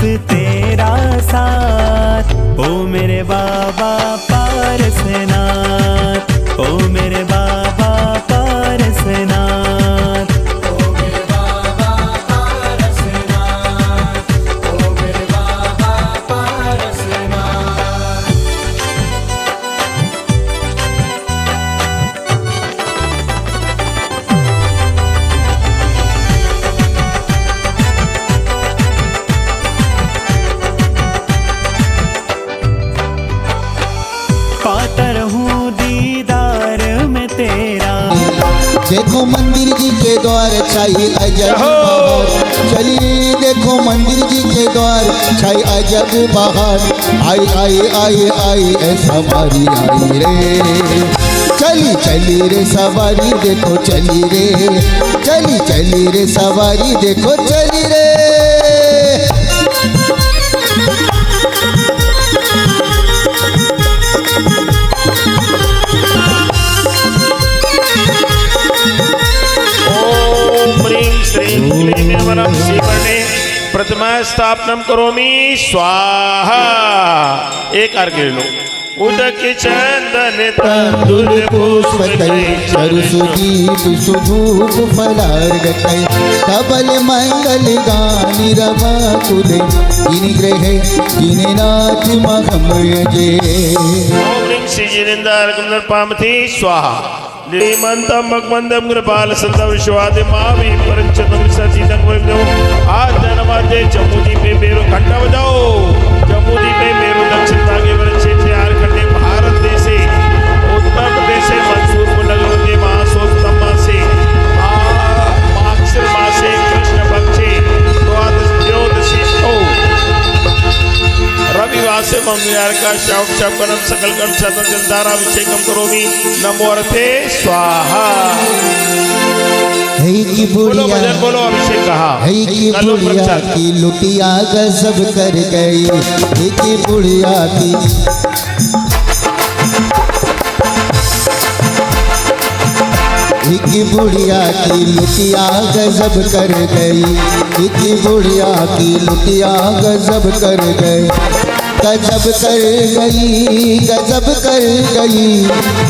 तेरा साथ। ओ मेरे बाबा पारसनाथ, ओ मेरे बाबा पारसनाथ। ओ मेरे बाबा पारसनाथ, ओ मेरे बाबा पारसनाथ। पाता रहूं दीदार में तेरा। देखो मंदिर जी के द्वार छाई अजब बहार, चलिए देखो मंदिर जी के द्वार छाई अजब बहार। आई आई आई आई ए सवारी आई रे, चली चली रे सवारी देखो चली रे, चली चली रे सवारी देखो चली रे। प्रतिमा स्थापनम करोमि स्वाहा। एक अर्घ्य लो। उदक चंदन तंदुर पुष्प सुदीप सुधूप फलार्घ कई, कबल मंगल गानी रवा कुले, इन ग्रह इन नाथ महमये। ओम ह्रीं श्री जिनेन्द्र पामथि स्वाहा। लीमंतम मगमंदम कृपाल संतम विश्वादे मावी परंचतम सचिदं वैद्यो। आज जनवादे जम्मूदी पे मेरो घंटा बजाओ। जम्मूदी पे मेरो दक्षिण भागे वरचे चार खंडे भारत देशे उत्तर प्रदेश से मंसूर नगर के महासोत्तम मासे माक्षर मासे कृष्ण पक्षे द्वादशी रविवार से मंगलवार का शव करम सकल कर्म छत्र जलधारा अभिषेकम करोमि नमो अर्थे स्वाहा। है की बोलो बुढ़िया, भजन बोलो अभिषेक कहा। है की बुढ़िया की लुटिया गजब कर गई, है की बुढ़िया की एक बुढ़िया की लुटिया गजब कर गई, एक बुढ़िया की लुटिया गजब कर गई, गजब कर गई, गजब कर गई,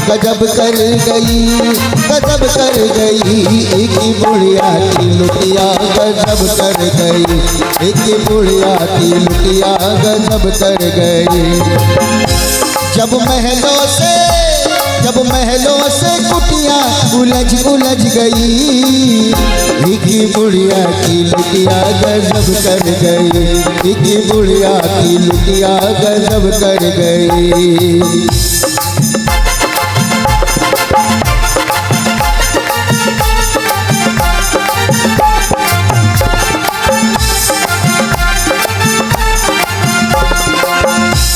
गजब कर गई, गजब कर गई। एक बुढ़िया की लुटिया गजब कर गई, एक बुढ़िया की लुटिया गजब कर गई। जब महलों से कुटिया उलझ उलझ गई, एक बुढ़िया की लुटिया गजब कर गई, एक बुढ़िया की लुटिया गजब कर गई।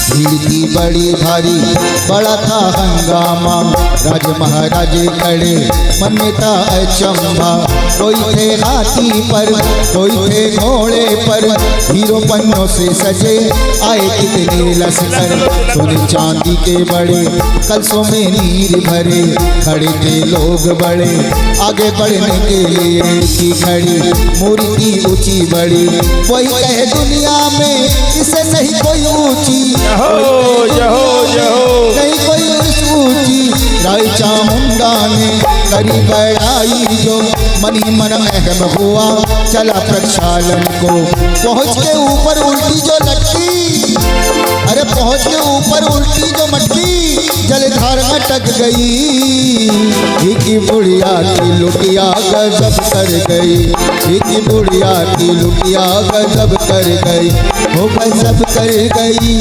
भीड़ की बड़ी भारी बड़ा था हंगामा, राज महाराजे खड़े मन में था अचंभा। कोई थे हाथी पर कोई थे घोड़े पर, हीरो पन्नों से सजे आए कितने लश्कर। सोने चांदी के बड़े कलशों में नीर भरे, खड़े थे लोग बड़े आगे बढ़ने के लिए की खड़ी मूर्ति ऊंची बड़ी। वही कहे दुनिया में इसे नहीं कोई ऊंची, नहीं कोई ऊंची। राय चामुंडा ने करी बड़ाई जो मन ही मन अहम हुआ, चला प्रक्षालन को पहुँच के ऊपर उल्टी जो लटकी, अरे पहुँच के ऊपर उल्टी जो मटकी जलधार में टक गई। एक बुढ़िया की लुटिया गजब कर गई, एक बुढ़िया की लुटिया गजब कर गई, वो गजब कर गई,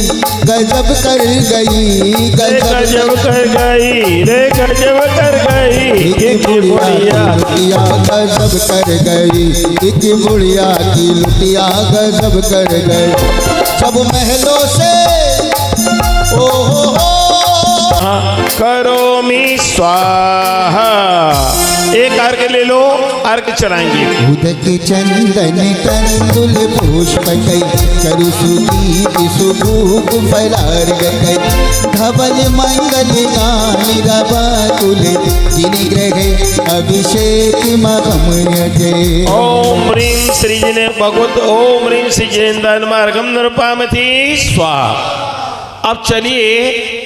गजब कर गई, गजब कर गई रे गजब कर गई। एक बुढ़िया की लुटिया गजब कर गई, एक बुढ़िया की लुटिया गजब कर गई। जब महलों से ओ हो करोमि स्वाहा। एक अर्घ ले लो, अर्घ चढ़ाएंगे। उदक चंदन कंदुल पुष्प कई करु सुदीप सुधूप फलार गई धवल मंगल गान रबाकुल जिन ग्रह अभिषेक महम जय। ओम ह्रीं श्री जिने भगवत ओम ह्रीं श्री जिनेन्द्र मार्गम नृपामति स्वाहा। अब चलिए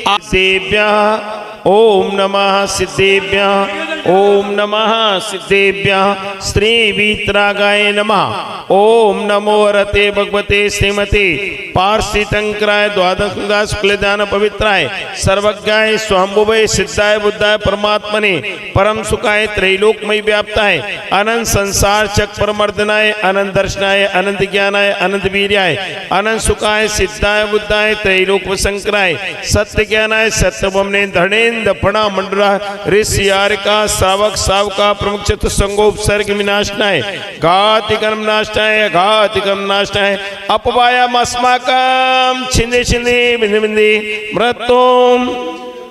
सिद्धेभ्यः ओम नमः सिद्धेभ्यः ओम नमः सिद्धेभ्यः श्री वीतरागाय नमः। ओम नमो रते भगवते श्रीमते पार्षितंकराय द्वादशा शुक्लदान पवित्राय सर्वज्ञाय स्वाम्भुवे सिद्धाय बुद्धाय परमात्मने परम सुखाय त्रैलोकमय व्याप्ताय अनंत संसार चक परमर्दनाय अनंत दर्शनाय अनंत ज्ञानाय अनंत वीर्याय अनंत सुखाय सिद्धाय बुद्धाय त्रैलोक वसंकराय सत्य ज्ञानाय सत्यवमने धनेन्द्र फणा मंडला ऋषियारिका सावक सावका प्रमुख चतुसंगोपसर्ग विनाशनाय घातिकर्म नाशनाय घातिकर्म नाशनाय अपवायमस्माकं छिंदे छिंदे बिंदे बिंदे मृत्युम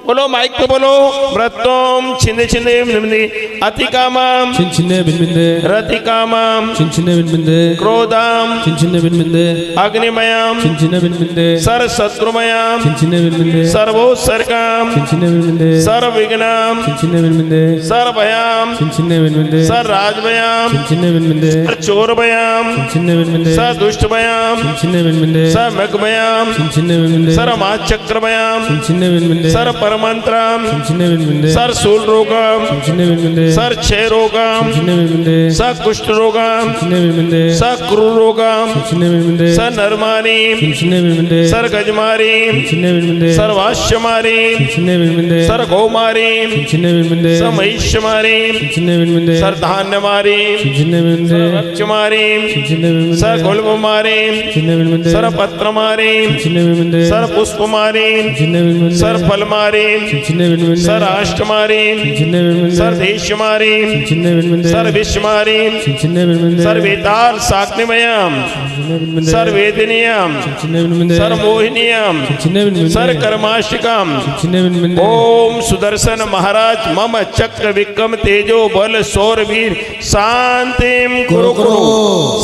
बोलो माइक पे बोलो मृत्युम छिंदे छिंदे बिंदे बिंदे अतिकामम छिंछिने बिनबिंदे रतिकामम छिंछिने बिनबिंदे क्रोधम छिंछिने बिनबिंदे अग्निमयम छिंछिने बिनबिंदे सरशत्रुमयम छिंछिने बिनबिंदे सर्वोत्सर्गम छिंछिने बिनबिंदे सर्वविघ्नम छिंछिने बिनबिंदे सर्वभयम छिंछिने बिनबिंदे सर्वराजभयम छिंछिने बिनबिंदे चोरभयम छिंछिने बिनबिंदे सदुष्टभयम छिंछिने बिनबिंदे समग्भयम छिंछिने बिनबिंदे सरमाचक्रभयम छिंछिने बिनबिंदे सर परमंत्रम छिंछिने बिनबिंदे सर सूल रोगम छिंछिने बिनबिंदे सर क्षय रोगम छिंछिने बिनबिंदे सर कुष्ठ रोगम छिंछिने बिनबिंदे सर क्रू रोगम छिंछिने बिनबिंदे सर नरमारी छिंछिने बिनबिंदे सर गजमारी छिंछिने बिनबिंदे सर वाश्यमारी छिंछिने बिनबिंदे सर गौमारी छिंछिने बिनबिंदे सर महिष्यमारी छिंछिने बिनबिंदे सर धान्यमारी छिंछिने बिनबिंदे रक्षमारी छिंछिने बिनबिंदे सर गुलबमारी छिंछिने बिनबिंदे सर पत्रमारी छिंछिने बिनबिंदे सर पुष्पमारी छिंछिने बिनबिंदे सर फलमारी छिंछिने बिनबिंदे सर अष्टमारी छिंछिने बिनबिंदे सर देशमारी छिंछिने बिनबिंदे सर विश्वमारी छिंछिने बिनबिंदे सर वेताल साग्निमयम छिंछिने बिनबिंदे सर वेदिनियम छिंछिने बिनबिंदे सर मोहिनियम छिंछिने बिनबिंदे सर कर्माशिकम छिंछिने बिनबिंदे ओम सुदर्शन महाराज मम चक्र विक्रम तेजो बल सौर वीर शांतिम कुरु कुरु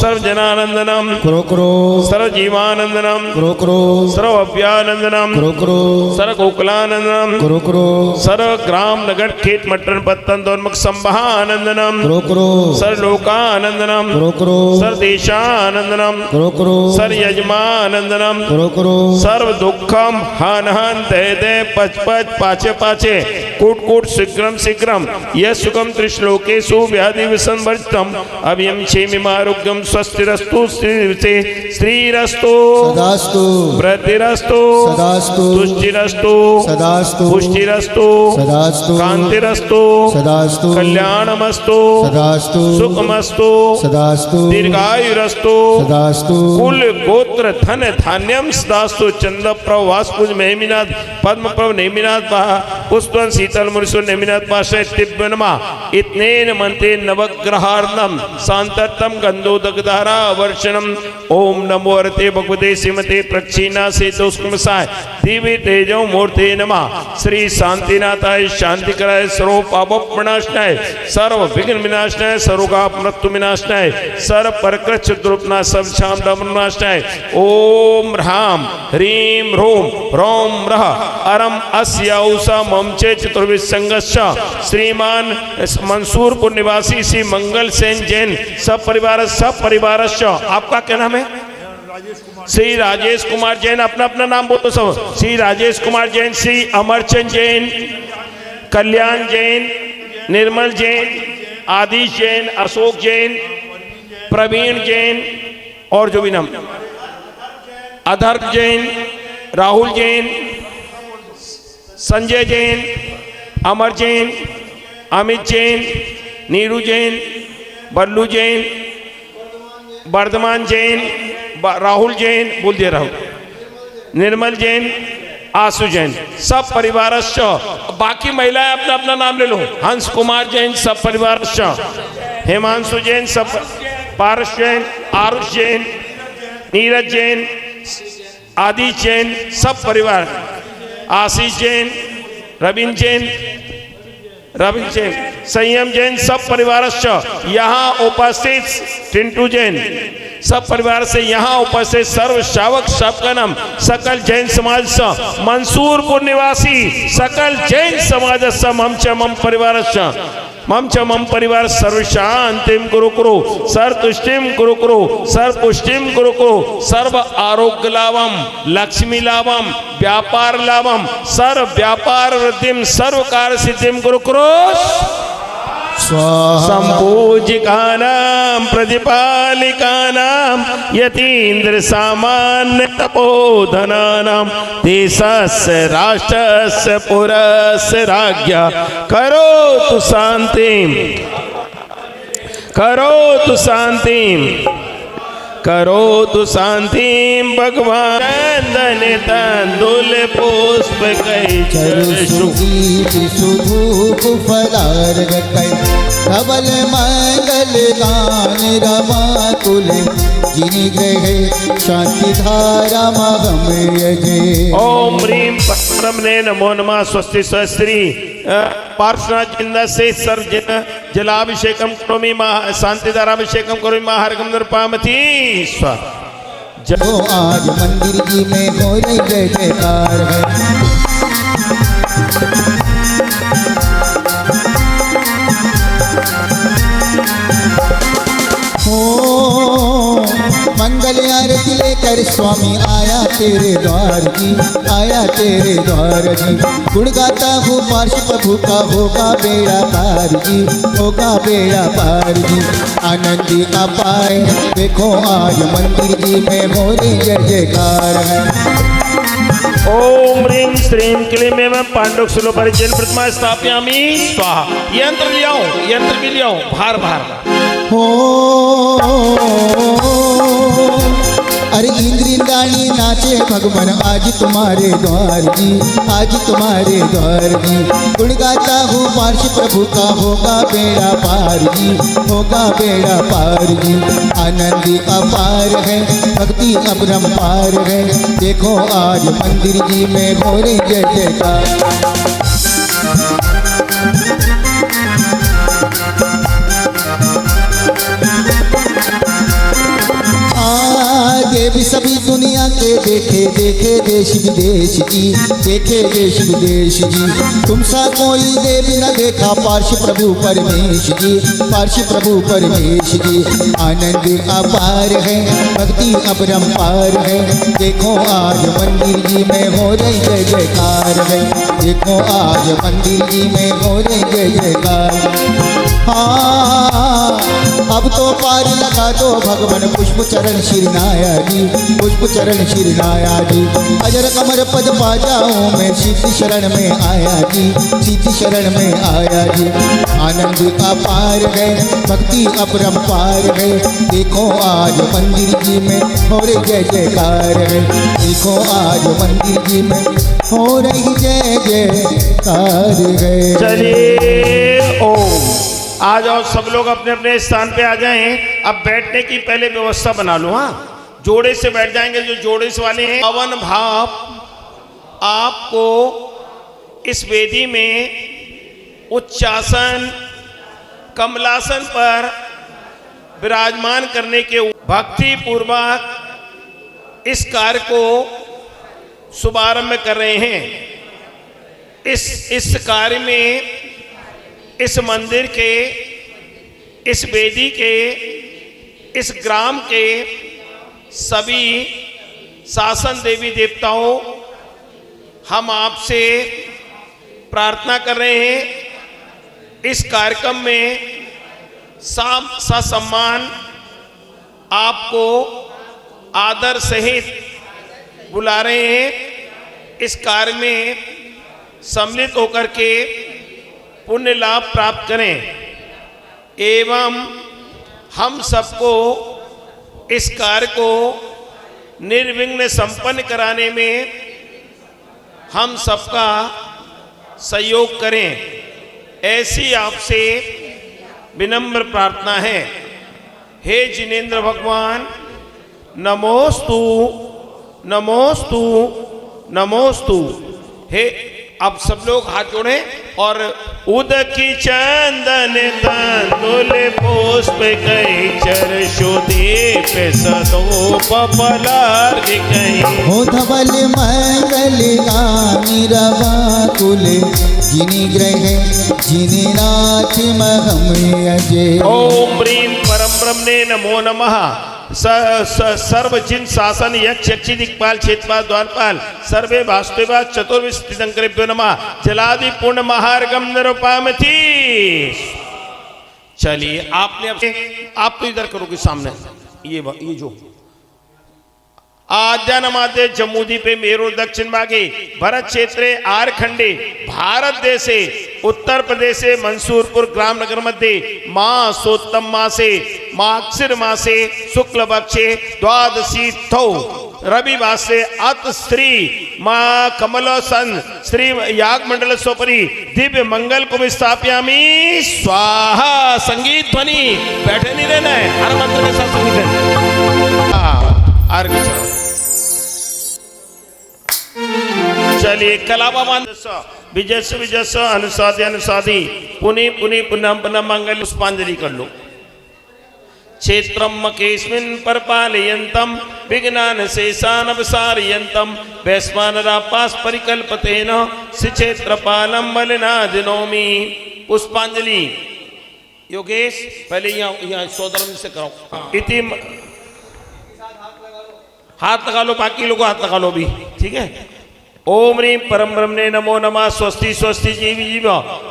सर्व जनानंदनम करो करो सर्व जीवानंदनम करो करो सर्व अभ्यानंदनम करो करो सर्व गोकुलानंदनम करो करो सर्व ग्राम नगर खेत मटन पत्तन दोन्मुख संभानंदनम करो करो सर लोकानंदनम करो करो सर देशानंदनम करो करो सर यजमानंदनम करो करो सर्व दुखम हन हन दय दय पच पच पाचे पाचे कूट कूट शीघ्रम शीघ्रम यह सुखम त्रिश्लोकेषु व्याधि विसंवर्जितम अभयम क्षेमीमारोग्यम स्वस्तिरस्तु श्रीरस्तु सदास्तु वृद्धिरस्तु सदास्तु तुष्टिरस्तु सदास्तु पुष्टिरस्तु सदास्तु कांतिरस्तु सदास्तु कल्याणमस्तु सदास्तु सुखमस्तु सदास्तु दीर्घायुरस्तु सदास्तु कुल गोत्र धन धान्यम सदास्तु चंद प्रभ वासपुज नेमिनाथ पद्म प्रभ नेमिनाथ पुष्पन शीतल मुनिसुर नेमिनाथ पाशय तिब्बनमा इतनेन मंते नवग्रहार्णम शांततम गंधोदकधारा वर्षणम ओम नमो रते भगवते श्रीमते प्रक्षीणा से दोस्कुमसाय दिव्य तेजो मूर्ते नमः श्री शांतिनाथाय शांतिकराय सर्व पाप विनाशनाय सर्व विघ्न विनाशनाय सर्वगाप मृत्यु विनाशनाय सर्व परकृच द्रुपना सब शाम दम विनाशनाय ओम ह्राम ह्रीम ह्रूम ह्रौम रह अरम अस्य उषा ममचे चतुर्विश संगश्च श्रीमान मंसूरपुर निवासी श्री मंगल सेन जैन सब परिवार आपका क्या नाम है? श्री राजेश कुमार जैन अपना अपना नाम बोलो सब। श्री राजेश कुमार जैन, श्री अमरचंद जैन, कल्याण जैन, निर्मल जैन, आदिश जैन, अशोक जैन, प्रवीण जैन और जो भी नाम अधर्क जैन, राहुल जैन, संजय जैन, अमर जैन, अमित जैन, नीरू जैन, बल्लू जैन, वर्धमान जैन, राहुल जैन बोल दिया राहुल, निर्मल जैन, आशु जैन सब परिवार। बाकी महिलाएं अपना अपना नाम ले लो। हंस कुमार जैन सब परिवार, हेमांशु जैन सब, पारस जैन, आरुष जैन, नीरज जैन, आदिश जैन सब परिवार, आशीष जैन, रविंद्र जैन, रवि जैन, संयम जैन, सब परिवार यहाँ उपस्थित टिंटू जैन, सब परिवार से यहाँ उपस्थित सर्व शावक शावकानम सकल जैन समाज स मंसूरपुर निवासी सकल जैन समाज स मम परिवार सर्व शांतिम कुरु कुरु सर्व तुष्टिम कुरु कुरु सर्व पुष्टिम कुरु कुरु सर्व आरोग्य लाभम लक्ष्मी लाभम व्यापार लाभम सर्व व्यापार वृद्धिम सर्व कार्य सिद्धिम कुरु कुरु स्वाहा संपूजिकानां प्रतिपालिकानां यतीन्द्र सामान्य तपोधनानां देशस्य राष्ट्रस्य पुरस्य राज्ञा करोतु शांतिं करोतु शांतिं भगवान चंदन तंदुल पुष्प कई चरसु सुधूप फलार गटै धवल मंगल गान रमा तुल जिनि ग्रहे शांति धारा महम यजे। ओम ह्रीं परब्रह्मणे नमो नमः। स्वस्ति स्वस्त्री पार्श्वनाथ जिंदा से सर्व जन जलाभिषेकम करोमि शांतिधाराभिषेकम करोमि महार्घम नृपामति स्व। जो आज मंदिर जी में हो रही जय जयकार है। मंगल आरती लेकर स्वामी आया तेरे द्वार जी, आया तेरे द्वार जी। गुण गाता हूँ पार्श प्रभु का होगा बेड़ा पार जी, होगा बेड़ा पार जी। आनंदी अपार देखो आज मंदिर जी में हो रही जय जयकार है। ओम ह्रीं श्रीं क्लीं एवं पांडुक सुलो परिजन प्रतिमा स्थापयामि स्वाहा। यंत्र ले आओ, यंत्र भी ले आओ, भार भार हो अरे इंद्रिंदानी नाचे भगवान आज तुम्हारे द्वार जी, आज तुम्हारे द्वार जी। गुण गाता हूँ पार्श प्रभु का होगा बेड़ा पार जी, होगा बेड़ा पार जी। आनंदी अपार है भक्ति अपरंपार है देखो आज मंदिर जी में हो रही जय जयकार। देवी सभी दुनिया के देखे देखे देश विदेश जी, देखे देश विदेश जी। तुम सा कोई देवी न देखा पार्श प्रभु परमेश जी, पार्श प्रभु परमेश जी। आनंद अपार है भक्ति अपरंपार है देखो आज मंदिर जी में हो रही जय जयकार है, देखो आज मंदिर जी में हो रही जय जयकार। हाँ अब तो पार लगा दो भगवान पुष्प चरण शिरनाया जी, पुष्प चरण शिरनाया जी। अजर कमर पद पा जाऊं मैं सीधी शरण में आया जी, सीधी शरण में आया जी। आनंद अपार है भक्ति अपरंपार है देखो आज मंदिर जी में हो रही जय जयकार है, देखो आज मंदिर जी में हो रही जय जयकार है। चलिए ओम आ जाओ सब लोग अपने अपने स्थान पे आ जाएं। अब बैठने की पहले व्यवस्था बना लो। हाँ जोड़े से बैठ जाएंगे जो जोड़े से वाले हैं। पवन भाव आपको इस वेदी में उच्चासन कमलासन पर विराजमान करने के भक्ति पूर्वक इस कार्य को शुभारंभ कर रहे हैं। इस कार्य में इस मंदिर के, इस वेदी के, इस ग्राम के सभी शासन देवी देवताओं हम आपसे प्रार्थना कर रहे हैं। इस कार्यक्रम में ससम्मान आपको आदर सहित बुला रहे हैं। इस कार्य में सम्मिलित होकर के पुण्य लाभ प्राप्त करें एवं हम सबको इस कार्य को निर्विघ्न संपन्न कराने में हम सबका सहयोग करें, ऐसी आपसे विनम्र प्रार्थना है। हे जिनेंद्र भगवान नमोस्तु नमोस्तु नमोस्तु। हे अब सब लोग हाथ जोड़ें और उदकी चंदन तंदुल पुष्प कई चरशु दीप सदोप पलार्घ कहीं हो धवल मंगल गामी रवा कुल जिनि ग्रह जिनि नाथ महम अजय। ओम ह्रीं परम ब्रह्मणे नमो नमः। सर्व जिन शासन यक्ष यक्षि दिक्पाल क्षेत्रपाल द्वारपाल सर्वे वास्तुवा चतुर्विस्थितंकरेभ्यो नमः। जलादि पूर्ण महार्गम निरुपामति। चलिए आप तो इधर करोगे सामने ये जो आद्यानमाद्य जम्मूदीपे मेरु दक्षिण भागे भरत क्षेत्रे आरखंडे भारत देशे उत्तर प्रदेशे मंसूरपुर ग्राम नगर मध्ये मासोत्तम मासे माक्षिर मासे शुक्ल पक्षे द्वादशी थौ रविवासे अत श्री माँ कमल सन श्री याग मंडल सोपरी दिव्य मंगल को स्थापयामी स्वाहा। संगीत ध्वनि बैठे नहीं रहना है, हर मंत्र के साथ संगीत है। आगे चलिए कलावान विजयस विजयस अनुसादी अनुसादी पुनि पुनि पुनः पुनः मंगल पुष्पांजलि कर लो। क्षेत्रम मकेस्मिन् परपालयन्तम विघ्नान शेषान अवसारयन्तम वैश्वानरापास परिकल्पतेन श्रीक्षेत्रपालम मलिनादिनोमि। पुष्पांजलि योगेश पहले यहाँ सोदरम से करो। इति हाथ लगा लो, बाकी लोगों हाथ लगा लो भी, ठीक है। ओम ह्रीं परम ब्रह्मणे नमो नमः। स्वस्ति स्वस्ति जीवी जीव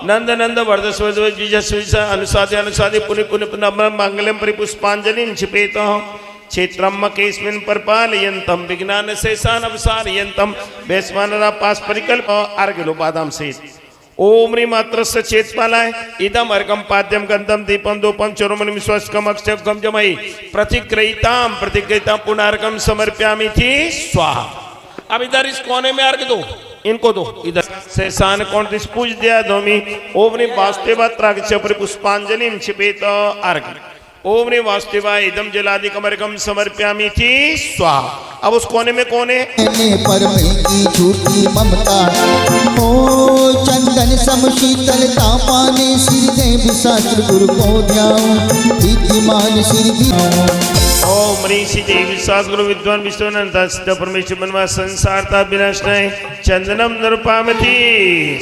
नंद नंद वर्धस्व विजय अनुसादे अनुसादे पुनि पुनि पुनः मंगलम परिपुष्पांजलि क्षिपेत। क्षेत्रम मकेस्मिन् परपालयन्तम विघ्नान शेषान अवसारयन्तम वैश्वानरापास परिकल्प। अर्घ्य लो बादाम से। ओम ह्रीं मात्रस्य चेतपालाय इदम अर्घम पाद्यम गंधम दीपम धूपम चोरमणि स्वस्कम अक्षम जमयि प्रतिग्रहीताम पुनर्घम समर्प्यामि थी स्वाहा। अब इधर इस कोने में अर्घ दो, इनको दो इधर शेषान कौन पूज दिया दोमी। ओम ह्रीं वासुदेवाय पुष्पांजलि क्षिपेत अर्घ। ओम ह्रीं वासुदेवाय इदम जलादिकमर्घम समर्प्यामि थी स्वाहा। अब उस कोने में कौन है? पर की झूठी ममता ओ चंदन सम शीतलता पाने सिर देव शास्त्र गुरु को ध्यान रीतिमान सिर। ओम ह्रीं श्री देवी शास्त्र विद्वान विश्वनाथ सिद्ध परमेश्वर बनवा संसार था विनाशनाय चंदनम निरुपामति।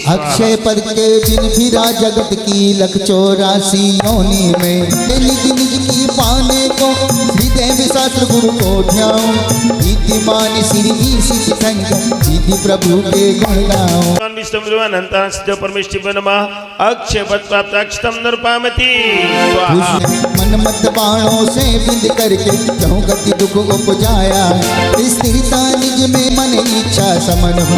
अक्षय पद के बिन फिरा जगत की लख 84 योनि में निज निज की पाने को श्रीदेव शास्त्र गुरु को ध्यान रीतिमान सिर सिद्ध संग सिद्धि प्रभु के गुण गाओ। विष्णु अनंत सिद्ध परमेश्वर बनवा अक्षय पद प्राप्त अक्षतम निरुपामति। मन मत बाणों से बिंद करके क्यों गति दुख उपजाया। स्थिरता निज में मन इच्छा समन हो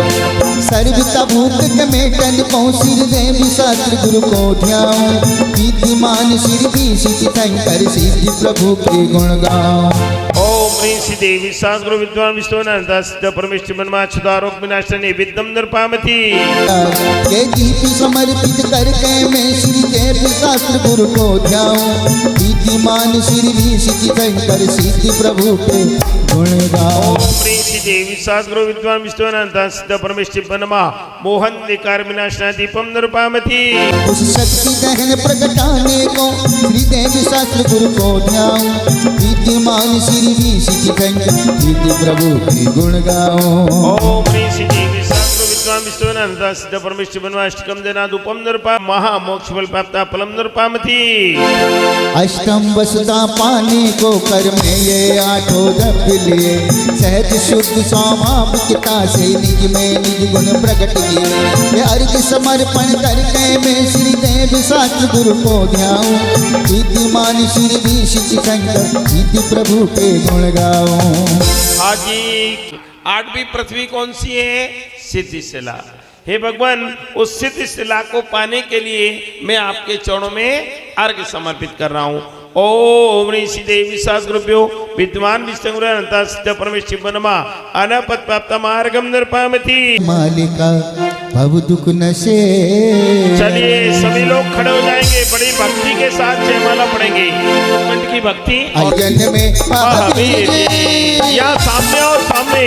सर्वता भूख मेटन पहुँच देव शास्त्र गुरु को ध्यान कीर्तिमान सिर भी सिद्धि शंकर सिद्धि प्रभु के गुण गाओ। ओम ह्रीं श्री देवी शास्त्र विद्वान विष्णुनाथ सिद्ध परमेश्वर बनवा क्षुदारोग विनाशने विद्यम निरुपामति। के दीप समर्पित करके मैं श्री देव शास्त्र गुरु को ध्यान कीर्तिमान सिर भी सिद्धि शंकर सिद्धि प्रभु के गुण गाओ। ओम ह्रीं श्री देवी शास्त्र विद्वान विष्णुनाथ सिद्ध परमेश्वर बनवा मोहन विकार विनाशना दीपम निरुपामति। उस शक्ति दहन प्रगटाने को श्री देव शास्त्र गुरु को ध्यान कीर्तिमान सिर भी सिद्धि शंकर सिद्धि प्रभु के गुण गाओ। ओम ह्रीं श्री देवी शास्त्र विद्वान विष्णुनाथ सिद्ध परमेश्वर बनवा अष्टकम देना धूपम निरुपा महामोक्ष फल प्राप्त फलम निरुपामति। अष्टम वसुधा पाने को कर में ये आठों द्रव्य लिए सहज शुद्ध स्वाभाविकता से निज में निज गुण प्रकट किए। अर्घ समर्पण करके मैं श्री देव शास्त्र गुरु को ध्याऊं विद्यमान श्री भी सिद्धि शंकर सिद्धि प्रभु के गुण गाओ। हाजी आठवीं पृथ्वी कौन सी है? सिद्धि शिला। हे भगवान उस सिद्धि शिला को पाने के लिए मैं आपके चरणों में अर्घ समर्पित कर रहा हूँ। ओम ह्रीं श्री देवी शास्त्रभ्यो विद्वान विष्णु अनंत सिद्ध परमेश्वर बनवा अनपत प्राप्त मार्गम निरुपामति। मालिका भव दुख नशे। चलिए सभी लोग खड़े हो जाएंगे, बड़ी भक्ति के साथ जयमाला पढ़ेंगे। कंठ की भक्ति और अजन में महावीर यहाँ सामने और सामने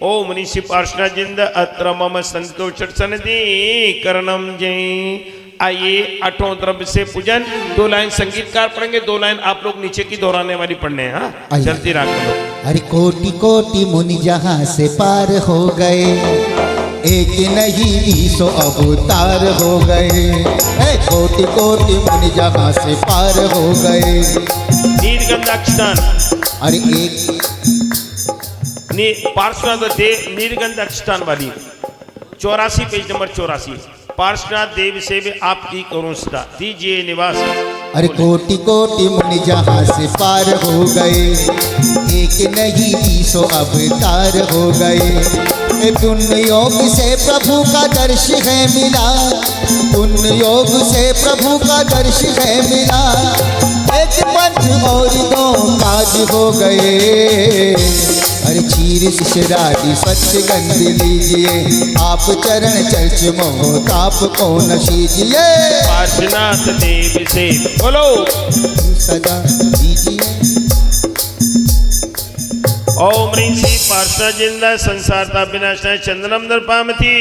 ओम ऋषि पार्श्वनाथ जिंद अत्र मम संतोष सनदी करणम जय। आइए आठों द्रव्य से पूजन। 2 लाइन संगीतकार पढ़ेंगे, 2 लाइन आप लोग नीचे की दोहराने वाली पढ़ने हैं। हाँ आइए। चलती रख लो। अरे कोटि कोटि मुनि जहाँ से पार हो गए, एक नहीं 200 अवतार हो गए। कोटि कोटि मुनि जहाँ से पार हो गए। नीलगंधाक्षदान अरे एक पार्श्वनाथ देव नीलगंधाक्षदान वाली 84 पेज नंबर 84। पार्श्वनाथ देव से भी आपकी करूं सदा दीजिए निवास। अरे कोटि कोटि मुनि जहाँ से पार हो गए, एक नहीं 200 अवतार हो गए। पुण्य योग से प्रभु का दर्श है मिला, पुण्य योग से प्रभु का दर्श है मिला। एक पंथ और 2 काज हो गए। अरे क्षीर शिशरादि स्वच्छ गंध लीजिए, आप चरण चर्च मोह ताप को नशीजिए। पार्श्वनाथ देव से बोलो सदा दीजिए। ओम ह्रीं श्री पार्श्वनाथ जिंदा संसारता विनाशनाय चंदनम दर्पामति।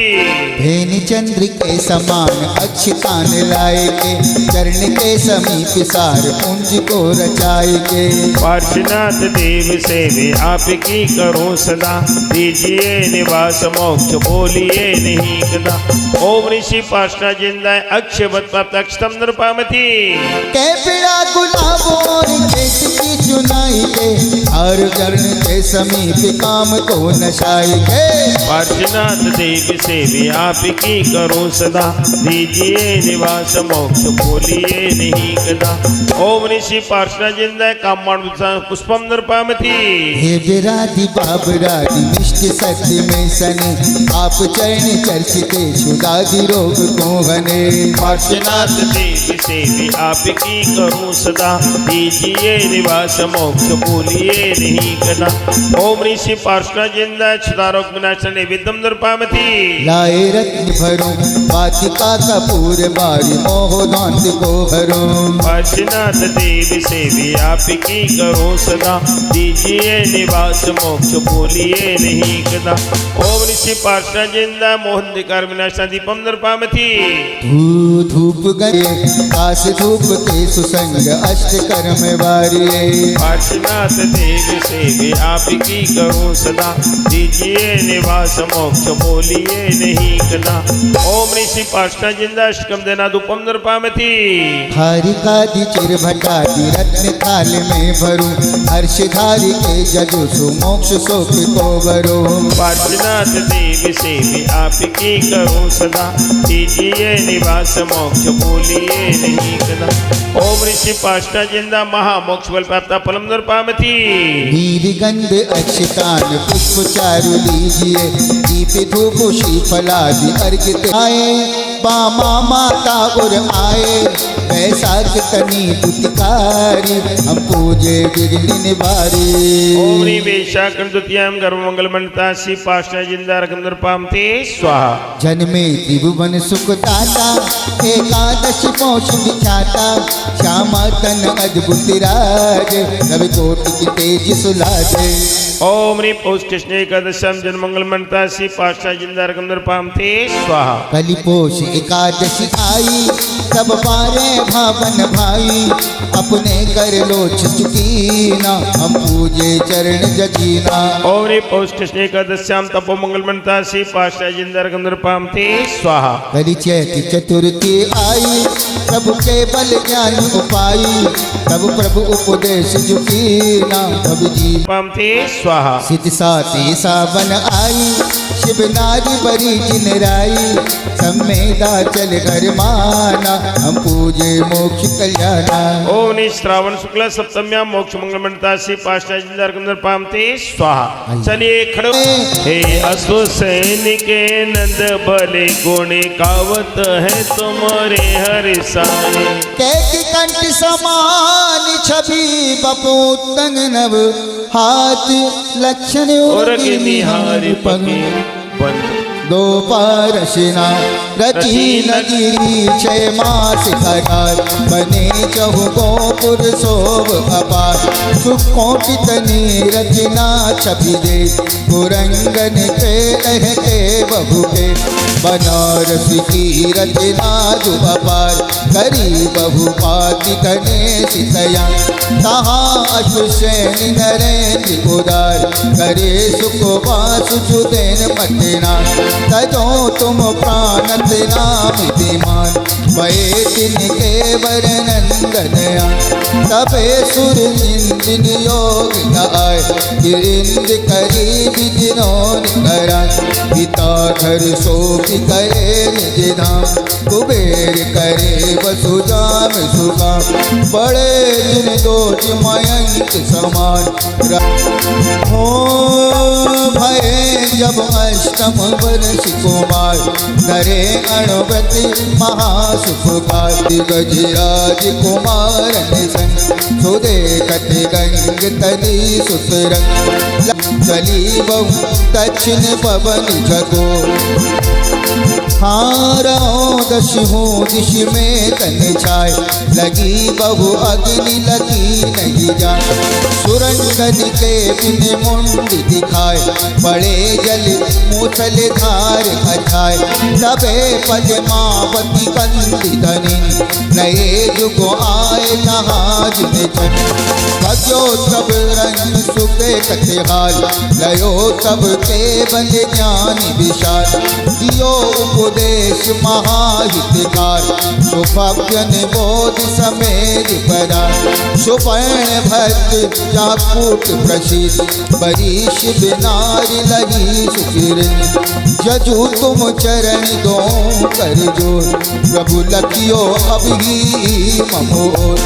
भेन चंद्र के समान अक्षतान लाएगे, चरण के समीप सार पुंज को रचाएगे। पार्श्वनाथ देव से वे आपकी करो सदा, दीजिए निवास मोक्ष बोलिए नहीं कदा। ओम ऋषि पार्श्वनाथ जिंदा अक्षवत प्राप्त अक्षतम दर्पामति। के बिना गुलाब और केस की चुनाई के, हर चरण के समीप काम को नशाएगे। पार्श्वनाथ देव से भी आपकी करो सदा, दीजिए निवास मोक्ष बोलिए नहीं कदा। ओम ऋषि पार्श्वनाथ जिंदा कामण पुष्पम दर्पामति। हे विराधि बाबराधि निष्ठ सत्य में सने, आप चरण चर्चिते छुदादि रोग को हने। पार्श्वनाथ देव से भी आपकी करूं सदा, दीजिए निवास मोक्ष बोलिए नहीं कदा। ओम ऋषि पार्श्वनाथ जिंदा क्षुदारोग विनाशने विद्यम दर्पामति। लाए रत्न भरो वाटिका कपूर बारी, मोह दांत को भरो। पार्श्वनाथ देव से भी आपकी करो सदा, दीजिए निवास मोक्ष बोलिए नहीं कदा। ओम ऋषि पार्श्वनाथ जिंदा मोहंदिकार विनाशना दीपम दर्पामति। धूप गए काश धूप के सुसंग, अष्ट कर्म वारी। पार्श्वनाथ देव से भी आपकी करूं सदा, दीजिए निवास मोक्ष बोलिए नहीं कदा। ओम ऋषि पार्श्वनाथ जिंदा अष्टकम देना धूपम दर्पामति। हारिकादि चिर भटादि रत्न थाल में भरूं, हर्षधारी के जजो सो मोक्ष शोक को भरो। पार्श्वनाथ देव से भी आपकी करूं सदा, दीजिए निवास मोक्ष बोलिए नहीं कदा। ओम ऋषि पार्श्वनाथ जिंदा महामोक्ष बल प्राप्त फलम दर्पामति। नीर गंध अक्षतान पुष्प चारु लीजिए, दीप धूप श्रीफलादि अर्घ्य आए। बामा माता और आए, वैशाख तनी दुतिकारी, हम पूजे विघ्न निवारी। ओम ह्रीं वैशाख द्वितीयां गर्भमंगल मंडता श्री पार्श्वनाथ जिंदा रकम दर्पामति स्वाहा। जन्मे त्रिभुवन सुखदाता, एकादश पौष विख्याता। श्यामा तन अद्भुत राज, रवि कोटि की तेज सुलाजे। ओम ह्रीं पौष कृष्ण एकादशम जन्मंगल मंडता श्री पार्श्वनाथ जिंदा रकम दर्पामति स्वाहा। कली पोष एकादशी आई, सब पारे भावन भाई। अपने कर लो चुकीना, हम पूजे चरण जजीना। ओम ह्रीं पौष कृष्ण एकादश्याम तपो मंगल मंडता श्री पार्श्वनाथ जिंदा रकम दर्पामति स्वाहा। कली चैती चतुर्थी आई, प्रभु के बल ज्ञान उपाई। तब प्रभु उपदेश झुकीना, तब जी पामति स्वाहा। सिद्ध साथी सावन आई, शिव नारी बरी जिन राई। सम्मेदा चल घर माना, हम पूजे मोक्ष कल्याणा। ओम ह्रीं श्रावण शुक्ल सप्तम्यां मोक्ष मंगल मंडता श्री पार्श्वनाथ जिंदा रकम दर्पामति स्वाहा। चलिए खड़ो। हे अश्व सैनिके नंद बले गुण कावत है तुम्हारे हर साए। कैक कंठ समान छवि बपोतंग नव, हाथ लक्षण और निहार पगे बंद दो परसिना रची नगिरी 6 मास खरार बने चहु गोपुर शोभ अपार सुखों कितनी रचना छपी दे पुरंगन के लहके बहू के बनारस की रचना जो अपार करी बहु पाति गणेश तया तहाँ अश्वसेन नरेंद्र उदार करे सुख वास सुदेन मतना तजो तुम प्राणत नाम विमान भये दिन के वरनंदनया तबे सुर इंद्र योग गाय गिरिंद करी विजिनोन करा पिता घर शोक करे निज धाम कुबेर करे वसुधाम सुगाम बड़े जिन दोष मयंक समान हो भये जब अष्टम वर्ष कुमार नरे अणवति महासुखकार गजराज कुमार संग सुदे कति गंग तनि सुतरंग चली बहु दक्षिण पवन जगो हारों दश हूँ दिश में तन छाए लगी बहु अग्नि लगी नहीं जाए सुरंगन के बिन मुंड दिखाए बड़े जल मूसल धार अछाए तबे पद्मावती कंदी धनी नए जुग आए जहाज निचन भजो तब रंग सुखे कथिहाल लयो तब के बंद ज्ञानी विशाल दियो उपदेश महाहितकार सुभव्यन बोध समेत परा सुपर्ण भद्र जाकूट प्रसिद्ध बरीश बिनारी लगी सुखिर जजू तुम चरण दो कर जोर प्रभु लखियो अब ही ममोर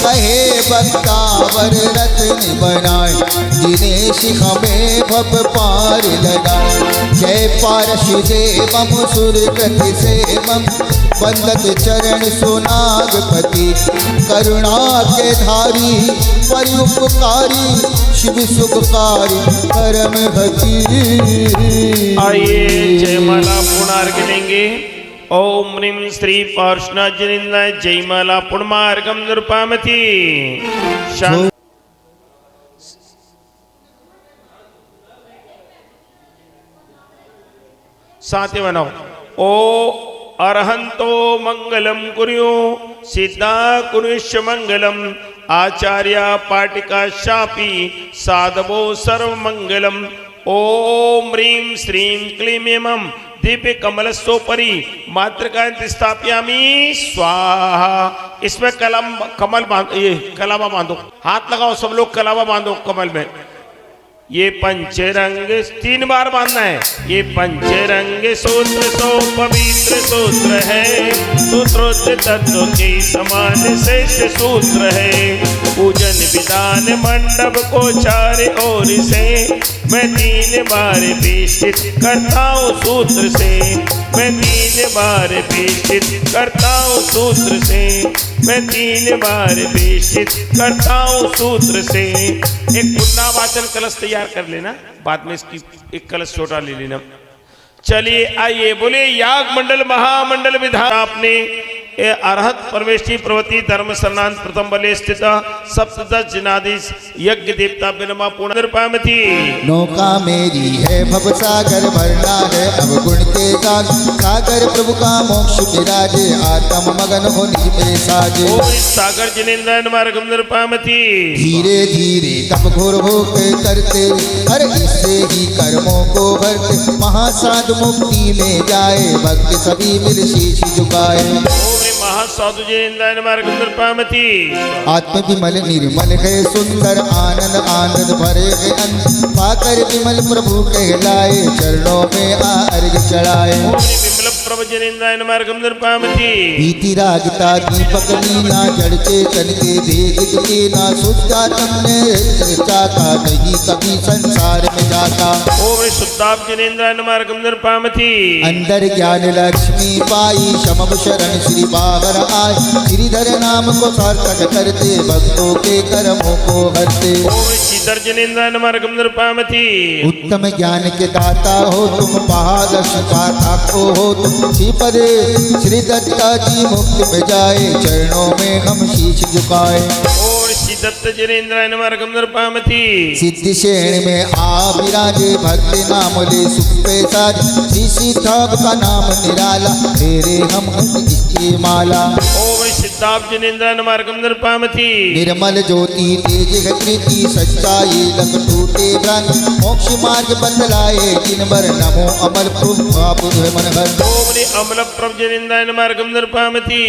कहे बक्तावर रत्न बनाए जिन्हें शिख में भव पार लगाए जय पारश देवम सुरगति सेवम बंदत चरण सुनागपति करुणा के धारी परोपकारी शिव सुखकारी परम भक्ति। आइए जयमाला पुनर्ग लेंगे। ओम ह्रीं श्री पार्श्वनाथ जनिंदाय जयमाला पुण्यमार्गम नृपामति शांति। साथ बनाओ। ओ अरहंतो मंगलम कुर्यो सिद्धा कुरुष्य मंगलम आचार्य पाटिका शापी साधवो सर्व मंगलम। ओम ह्रीं श्रीं क्लीं एवं दिव्य कमलस्योपरि मातृकांति स्थापयामि स्वाहा। इसमें कमल बांधो, ये कलावा बांधो, हाथ लगाओ सब लोग, कलावा बांधो कमल में। ये पंचरंग 3 बार बांधना है। ये पंचरंग सूत्र सो पवित्र सूत्र है, सूत्रोक्त तत्व के समान श्रेष्ठ सूत्र है। पूजन विधान मंडप को 4 ओर से मैं 3 बार बेष्टित करता हूँ सूत्र से। मैं 3 बार बेष्टित करता हूँ सूत्र से। मैं 3 बार बेष्टित करता हूँ सूत्र से। एक पुण्यवाचन कलश तैयार कर लेना, बाद में इसकी एक कलश छोटा ले लेना। चलिए आइए बोले याग मंडल महामंडल विधान आपने अरहत परमेश्वरी प्रवती धर्म सरनाथ प्रथम बले स्थित सप्तदश जिनाधीश यज्ञ देवता बिनमा पूर्ण नृपामति। नौका मेरी है भव सागर भरना है अब गुण के गान सागर प्रभु का मोक्ष विराजे आत्म मगन हो निज में साजे। ओ इस सागर जिनेन्द्र मार्गम नृपामति। धीरे धीरे तप घोर हो के करते हर इससे ही कर्मों को भरते महासाधु मुक्ति में जाए भक्त सभी मिल शीश झुकाए। महासाधु जिनेन्द्र मार्गम नृपामति। आत्म विमल निर्मल है सुंदर आनंद आनंद भरे है अंत पाकर विमल प्रभु कहलाए चरणों में अर्घ चढ़ाए। विमल प्रभजनेन्द्राय नमः अर्घ्यं निर्पामति बीती रागता दीपक लीला जड़ चेतन के भेद के ना सोचा तुमने चाहता नहीं कभी संसार में जाता। ओम शुद्धाब्जनेन्द्राय नमः अर्घ्यं निर्पामति अंदर ज्ञान लक्ष्मी पाई शमब शरण श्री बाबर आय श्रीधर नाम को सार्थक करते भक्तों के कर्मों को हरते। ओम श्रीधर्जनेन्द्राय नमः अर्घ्यं निर्पामति उत्तम ज्ञान के दाता हो तुम महादश पाता को हो तुम श्रीपद श्री दत्ता जी मुक्ति में जाए चरणों में हम शीश झुकाए। ओम श्री दत्त जनेन्द्राय नमः अर्घ्यं निर्पामति सिद्धि श्रेणी में आ विराजे भक्त नाम ले सुख पे साज श्री सिद्धाब का नाम निराला तेरे हम इसकी माला। ओम सिद्धाब्जनेन्द्राय नमः अर्घ्यं निर्पामति निर्मल ज्योति तेज है कृति सच्चाई लग टूटे भ्रम मोक्ष मार्ग बतलाए दिन भर नमो अमर प्रभु मन भर। ओम अमल प्रभजनेन्द्राय नमः अर्घ्यं निर्पामति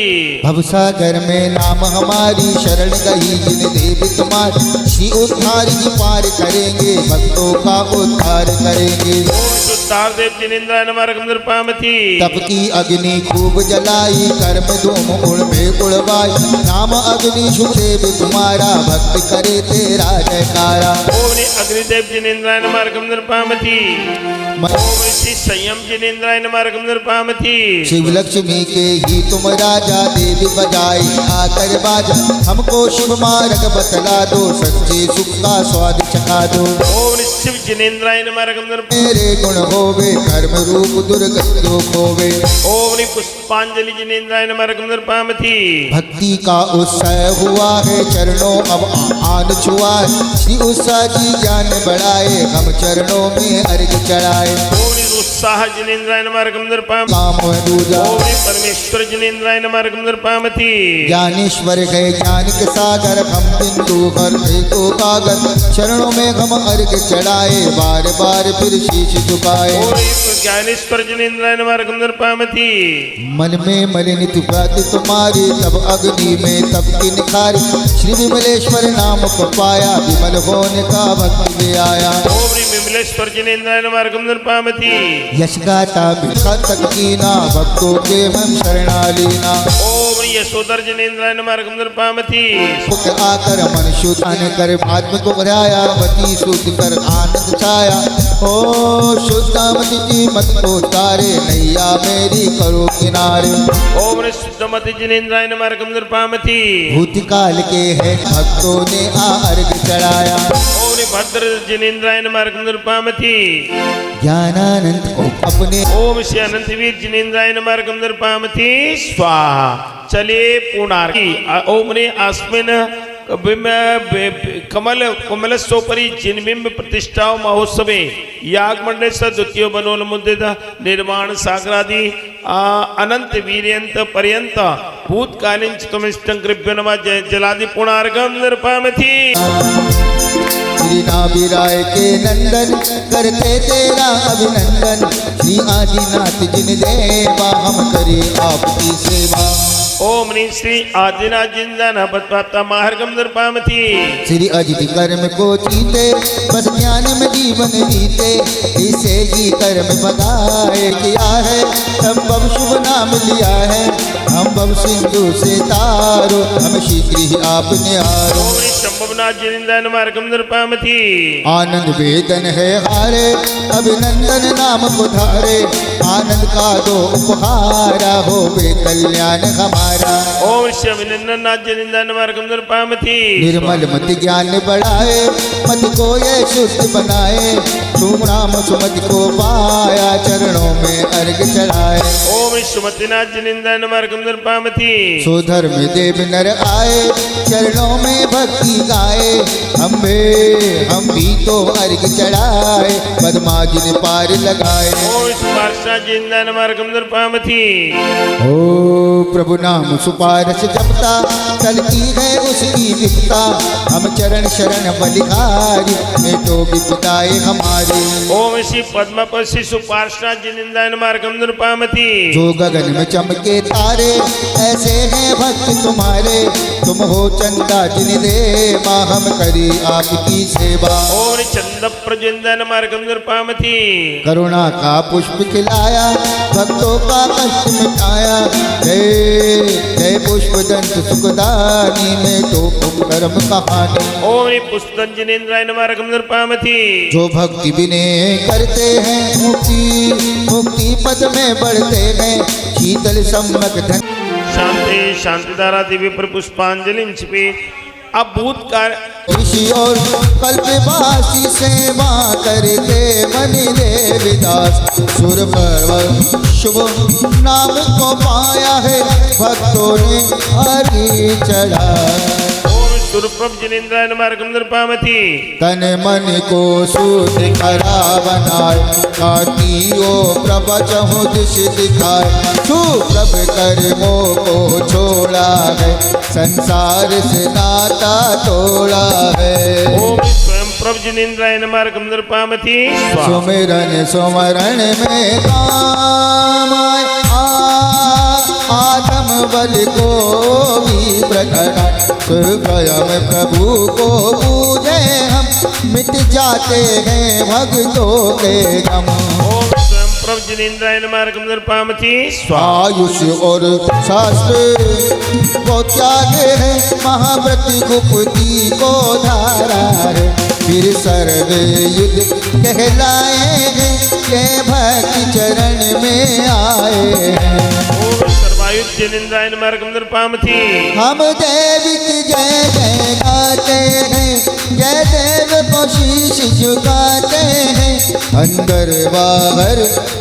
भवसागर में नाम हमारी शरण गई जिन देवी तुम्हार श्री उद्धार की पार करेंगे भक्तों का उद्धार करेंगे। ओम शुद्धार देव जनेन्द्राय नमः अर्घ्यं निर्पामति तप की अग्नि खूब जलाई कर्म धूम उड़ में उड़वाई नाम अग्नि सुखेब तुम्हारा भक्त करे तेरा जयकारा। ओम अग्निदेव जनेन्द्राय नमः अर्घ्यं निर्पामति ओम श्री संयम जनेन्द्राय नमः अर्घ्यं निर्पामति शिव लक्ष्मी के ही तुम राजा देवी बजाई आकर बाजा हमको शिव मार्ग बतला दो सच्चे सुख का स्वाद चखा दो। ओम शिव जनेन्द्राय नमः अर्घ्यं निर्पामति मेरे गुण होवे कर्म रूप दुर्गत होवे। ओम पुष्पांजलि जनेन्द्राय नमः अर्घ्यं निर्पामति भक्ति का उत्सव हुआ है चरणों अब आन छुआ श्री उत्साह जी ज्ञान बढ़ाए हम चरणों में अर्घ चढ़ाए। ओम उत्साह जनेन्द्राय नमः अर्घ्यं निर्पामति काम दूजा ओम परमेश्वर जनेन्द्राय नमः अर्घ्यं निर्पामति ज्ञानेश्वर है ज्ञान के सागर हम बिंदु भर को कागर चरणों में हम अर्घ चढ़ाए बार बार फिर शीश झुकाए। ओम ज्ञानेश्वर जनेन्द्राय नमः अर्घ्यं निर्पामति मन में मलिनित व्रत तुम्हारी तब अग्नि में तब की निखारी श्री विमलेश्वर नाम को पाया विमल होने का भक्त में आया। ओम विमलेश्वर जनेन्द्राय नमः अर्घ्यं निर्पामति यश गाता बिखा तक कीना भक्तों के मन शरणा लेना। ओम यशोधर जनेन्द्राय नमः अर्घ्यं निर्पामति सुख आकर मन शुद्ध आने कर आत्म को भराया मति शुद्ध कर आनंद छाया। ओ शुद्धामति जी मत को तारे नैया मेरी करो किनारे। ओम शुद्धमति जनेन्द्राय नमः अर्घ्यं निर्पामति भूतकाल के है भक्तों ने आ अर्घ चढ़ाया। ओम भद्र जनेन्द्राय नमः अर्घ्यं निर्पामति ज्ञानानंद को अपने ओम श्री अनंतवीर जनेन्द्राय नमः अर्घ्यं निर्पामति स्वाहा। चलिए पूर्णार्घी ओम ने अस्मिन् कमलस्योपरि जिनबिंब प्रतिष्ठा महोत्सवे याग मंडल द्वितीय बनोन्मुदित निर्माण सागरादि अनंत वीर्यंत पर्यंत भूतकालीन चित्तमिष्टं नमः जलादि पूर्णार्घ्यं निर्पामति। श्री नाभिराय के नंदन करते तेरा अभिनंदन श्री आदिनाथ जिन देवा हम करे आपकी सेवा। ओम ह्रीं श्री आदिनाथ जिंदन पद्माता मार्गम निर्पामति श्री अजित कर्म को जीते बस ज्ञान में जीवन जीते इसे ही कर्म बगाए किया है हम बब शुभ नाम लिया है हम बब सिंधु से तारो हम शीघ्र ही आपने आरो। ओम ह्रीं शंभुनाथ जिंदन मार्गम निर्पामति आनंद वेदन है हारे अभिनंदन नाम को धारे आनंद का दो उपहारा हो वे कल्याण हमारा। ओम श्री अभिनंदनाथ जिंदन मार्गम निर्पामति निर्मल मत ज्ञान बढ़ाए मत को ये शुद्ध बनाए तुम राम सुमति को पाया चरणों में अर्घ चढ़ाए। ओम सुमतिनाथ जिंदन मार्गम निर्पामति सो धर्म देव नर आए चरणों में भक्ति गाए हम भी तो अर्घ चढ़ाए पद्माजिन पार लगाए। ओम पार्षद जिंदन मार्गम निर्पामति ओ प्रभु नाम सुपारस जपता चलती है उसकी विपता। हम चरण शरण बलिहारी मिटो विपदाएं हमारी। ओम श्री पद्मपति सुपार्श्वनाथ जिनेन्द्राय नमः नृपामति। जो गगन में चमके तारे ऐसे हैं भक्त तुम्हारे। तुम हो चंदा जिन देवा हम करी आपकी सेवा। ओम चंद प्रजिंदाय नमः नृपामति। करुणा का पुष्प खिलाया भक्तों का कष्ट मिटाया। जय जय पुष्प दंत सुखदानी में तो कर्म कहानी। ओम पुष्पदंत जिनेन्द्राय नमः नृपामति। जो भक्ति विनय करते हैं मुक्ति मुक्ति पद में बढ़ते हैं। शीतल सम्मक धन शांति शांतिधारा दिव्य पर पुष्पांजलि छिपे। अब भूतकाल ऋषि और कल्पवासी सेवा करते मणि देवदास। सुर पर्व शुभ नाम को पाया है भक्तों ने हरि चढ़ा। सुरप्रभ जिनेन्द्राय नमः नृपामति। तन मन को शुद्ध करा बनाए। कातियो प्रभु दिश दिखाए। सुप्रभ कर्मों को छोड़ा है संसार से नाता तोड़ा है। ओम स्वयं प्रभ जिनेन्द्राय नमः नृपामति। सुमिरन सुमरण में काम आए। आत्म बल को भी प्रकट स्वयं प्रभु को पूजे हम। मिट जाते हैं भक्तों के गम। ओम स्वयं प्रभ जिनेन्द्राय नमः नृपामति। आयुष और शास्त्र को त्यागे है महाव्रत गुप्ती को धारा है। फिर सर्वे युद्ध कहलाए हैं ये भक्ति चरण में आए हैं। सर्वायुध जिनेन्द्राय नमः नृपामति। हम देविक जय जय गाते हैं। जय देव को शीश झुकाते हैं। अंदर बाहर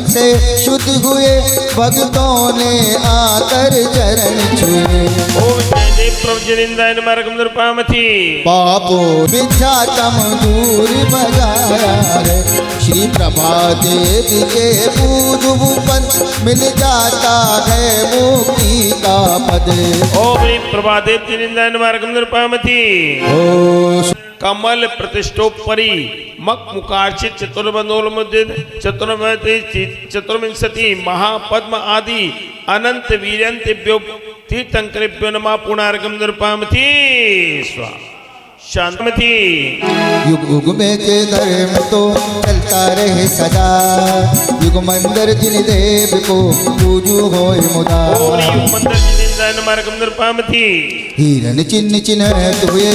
से शुद्ध हुए भक्तों ने आकर चरण छुए। ओम जय देव प्रभ जिनेन्द्राय नमः नृपामति। पापों विख्यातम दूर बजाया है। श्री प्रभा देवी के पूज पर मिल जाता है मुक्ति का पद। ओम प्रभादेव जिनेन्द्राय नमः नृपामति। ओ कमल प्रतिष्ठोपरि मक मुखार्चित चतुर्बंधोलमुद्रित चतुर्विंशति महापद्म आदि अनंत वीर्यंतेभ्यो तीर्थंकरेभ्यो नमः पुनर्गम नृपामति। स्वाहा शांतमति। युग युग में के धर्म तो चलता रहे सदा। युग मंदिर जिन देव को पूजू होय मुदा। ओम युग मंदिर जिनेन्द्राय नमः नृपामति। हिरन चिन्ह चिन्ह हुए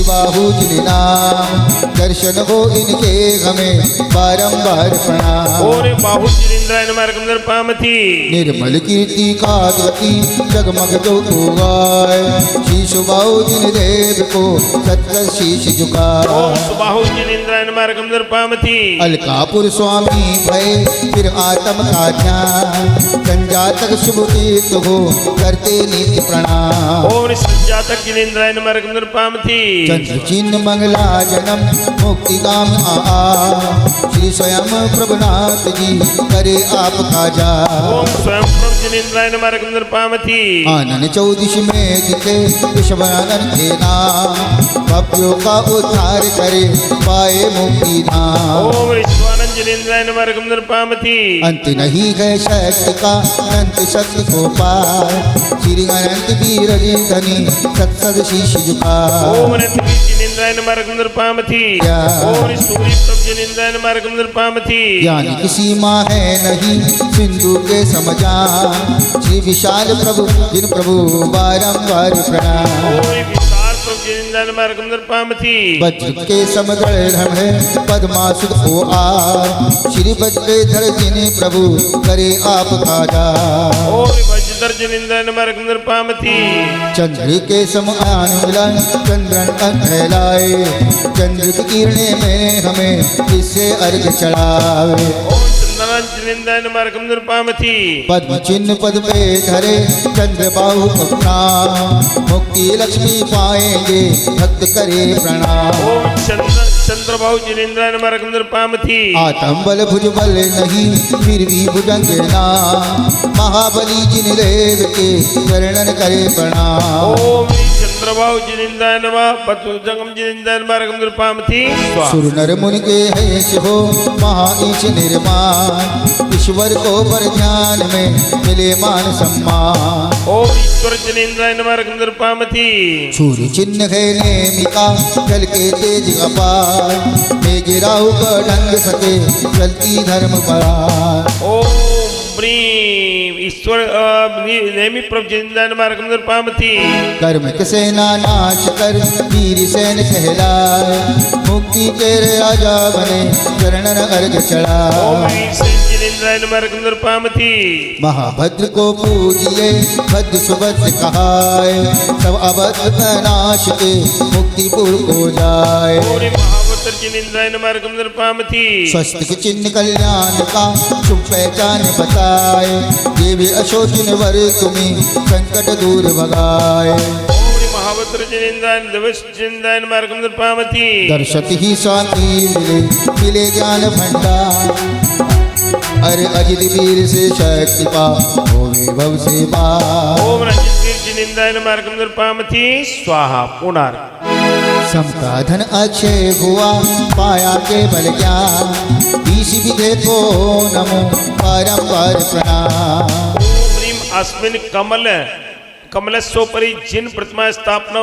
बाहु जिन नाम। दर्शन हो इनके हमें बारंबार प्रणाम। ओम बाहु जिनेन्द्राय नमः नृपामति। निर्मल कीर्ति का गति जगमग जो गाय। शीश बाहु जिन देव को सत्तर शीश झुकाए। ओम सुबाहु जिनेन्द्राय नमः नृपामति। अलकापुर स्वामी भय फिर आत्म का ध्यान। संजातक शुभ तीर्थ हो करते नित्य प्रणाम। ओम संजातक जिनेन्द्राय नमः नृपामति। चंद्र चिन्ह मंगला जन्म मुक्ति काम आ। श्री स्वयं प्रभुनाथ जी करे आपका जा। ओम स्वयं प्रभ जिनेन्द्राय नमः नृपामति। आनंद चौदिश में दिखे विश्वनानंद के नाम। भक्तों का उद्धार करे पाए मुक्ति धाम। ओम विश्वानंद जिनेन्द्राय नमः नृपामति। अंत नहीं है शक्ति का अनंत शक्ति को पार। श्री अनंत वीर धनी सत्सद शीश झुकाए। ओम अनंत वीर जिनेन्द्राय नमः नृपामति। ओम सूर्य प्रभ जिनेन्द्राय नमः नृपामति। ज्ञान की सीमा है नहीं सिंधु के समझा। श्री विशाल प्रभु जिन प्रभु बारंबार प्रणाम। ओम विशाल प्रभ जिनेन्द्राय नमः नृपामति। वज्र के समगढ़ है पद्मासुत हो आ। श्री वज्रधर जिन प्रभु करे आपका जा। ओम वज्रधर जिनेन्द्राय नमः नृपामति। चंद्र के समान मिलन चंद्रन का कहलाए। चंद्र की किरणें में हमें इससे अर्घ चढ़ावे। ओम चंद्रनाथ जिनेन्द्राय नमः नृपामति। पद्म चिन्ह पद पे धरे चंद्र बाहु अपना। मुक्ति लक्ष्मी पाएंगे भक्त करे प्रणाम। ओम चंद्र चंद्रबाहु जिनेन्द्राय नमः रघुनंदन पामथी आतम बल भुज बल नहीं फिर भी भुजंग ना महाबली जिन देव के चरणन करे प्रणाम ओम चंद्रबाहु जिनेन्द्राय नमः पतुजंगम जिनेन्द्राय नमः रघुनंदन पामथी सुर नर मुनि के हेश हो महाईश निर्माण ईश्वर को पर ध्यान में मिले मान सम्मान ओम ईश्वर जिनेन्द्राय नमः रघुनंदन पामथी सूर्य चिन्ह है नेमिका जल के तेज अपार गिराहु का ढंग सके चलती धर्म परार ओम ब्रीम ईश्वर नेमी प्रभु जिनेन्द्राय नमः रघुनंदन पामथी कर्म के सेना नाश कर वीर सैन कहलाए मुक्ति के राजा बने चरणन अर्घ चढ़ाए ओम वीर सेन जिनेन्द्राय नमः रघुनंदन पामथी महाभद्र को पूजिए भद्र सुभद्र कहाए सब अभद्र नाश के मुक्तिपुर को जाए ओम महाभद्र जिनेन्द्राय नमः रघुनंदन पामथी स्वस्तिक चिन्ह कल्याण का शुभ पहचान बताए ये भी अशोचन वर तुम्हें संकट दूर भगाए ओम महाभद्र जिनेन्द्राय दिवस जिनेन्द्राय नमः रघुनंदन पामथी दर्शत ही शांति मिले मिले ज्ञान भंडार अरे अजित वीर से शक्ति पा होवे भव से पार ओम रंजित वीर जिनेन्द्राय नमः रघुनंदन पामथी स्वाहा पुनर समता धन अक्षय हुआ पाया के बल ज्ञान ईश विधे को नमो परम्पर प्रणाम ओम ह्रीम अस्मिन् कमलस्योपरि जिन प्रतिमा स्थापन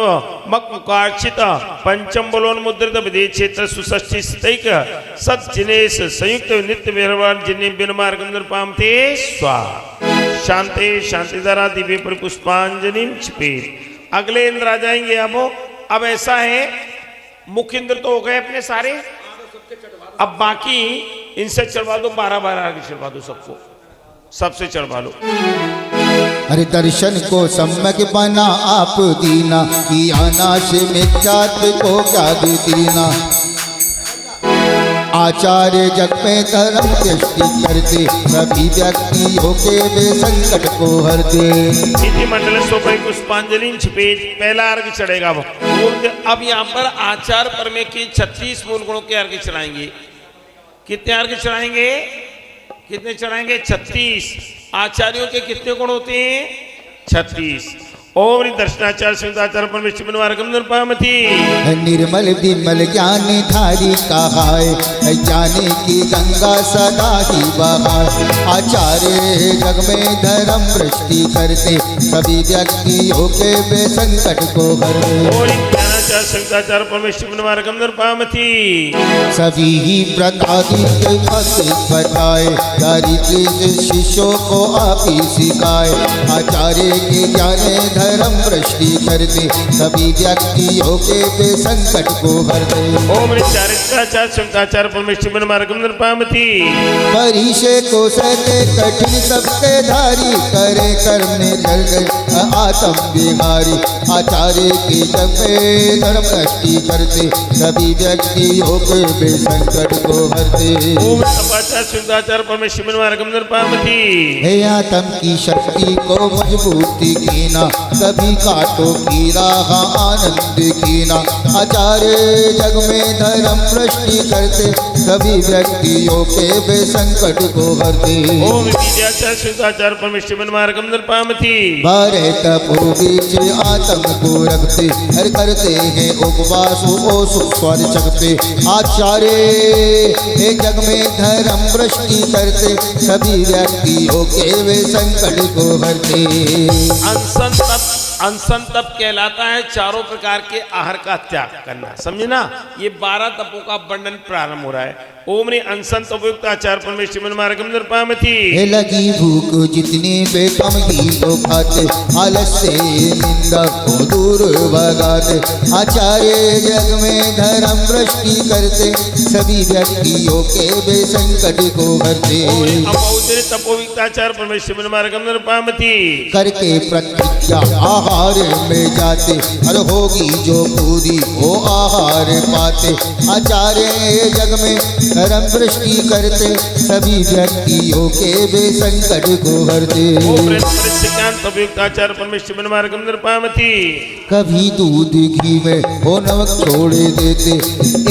मक मुखार्चित पंचम बलोन्मुद्रित विधि क्षेत्र सुषष्टि स्थैक सत जिनेश संयुक्त नित्य व्यवहार जिन्हें बिनमा रघुनंदन पामथी स्वाहा शांति शांति द्वारा दिव्य पर पुष्पांजलि छिपेत अगले इंद्र आ जाएंगे अब ऐसा है मुख्य इंद्र तो हो गए अपने सारे अब बाकी इनसे चढ़वा दो 12-12 आगे चढ़वा दो सबको सबसे चढ़वा लो अरे दर्शन को सम्यक बना आप दीना किया नाश मिथ्यात्व को क्या दीना आचार्य जग में धर्म दृष्टि करते सभी व्यक्तियों के वे संकट को हरते निधि मंडल सोपरी पुष्पांजलि छिपेत पहला अर्घ चढ़ेगा वो अब यहाँ पर आचार परमे के 36 मूल गुणों के अर्घ चढ़ाएंगे कितने अर्घ चढ़ाएंगे कितने चढ़ाएंगे 36 आचार्यों के कितने गुण होते हैं 36 ओम दर्शनाचार्य सिंहाचार्य परमेश्वर बनवा रघुनंदन पामथी निर्मल विमल ज्ञान धारी कहाय जाने की गंगा सदा ही बहाय आचार्य जग में धर्म वृष्टि करते सभी व्यक्तियों के वे संकट को हरते ओम ज्ञानाचार्य सिंहाचार्य परमेश्वर बनवा रघुनंदन पामथी सभी ही प्रतादित्य भक्त बताए दारिद्र्य शिष्यों को आप ही सिखाए आचार्य के ज्ञान धर्म वृष्टि करते सभी व्यक्तियों के वे संकट को हरते ओम चारित्राचार्य सिंहाचार्य परमेश्वर बनवा रघुनंदन पामथी परीक्षे को सहते कठिन सबके धारी करे कर्म निर्जल आत्म बिहारी आचार्य के जब में धर्म वृष्टि करते सभी व्यक्तियों के वे संकट को हरते ओम तपाचार्य सिंहाचार्य परमेश्वर बनवा रघुनंदन पामथी हे आत्म की शक्ति को मजबूती कीना कभी काटो की राह आनंद कीना आचार्य जग में धर्म वृष्टि करते सभी व्यक्तियों के वे संकट को हरते ओम विद्याचार्य सिंहाचार्य परमेश्वर बनवा रघुनंदन पामथी बारे तपो बीच आत्म को रखते हर करते हैं उपवास ओ सुख स्वर जगते आचार्य जग में धर्म वृष्टि करते सभी व्यक्तियों के वे संकट को हरते अनशन तप कहलाता है चारों प्रकार के आहार का त्याग करना समझे ना ये 12 तपों का वर्णन प्रारंभ हो रहा है ओम ने अनशन तपोयुक्त आचार्य परमेश्वर बनवा रघुनंदन पामथी लगी भूख जितनी बेकम ही वो खाते आलस से निंदा को दूर भगाते आचार्य जग में धर्म वृष्टि करते सभी व्यक्तियों के वे संकट को हरते तपोयुक्त आचार्य परमेश्वर बनवा रघुनंदन पामथी करके प्रतिज्ञा आहार में जाते अरे होगी जो पूरी वो आहार पाते। आचार्य जग में धर्म दृष्टि करते सभी व्यक्तियों के वे संकट को हरते। आचार्य परमेश्वर मार्गम निर्पामति कभी दूध घी में वो नमक छोड़ देते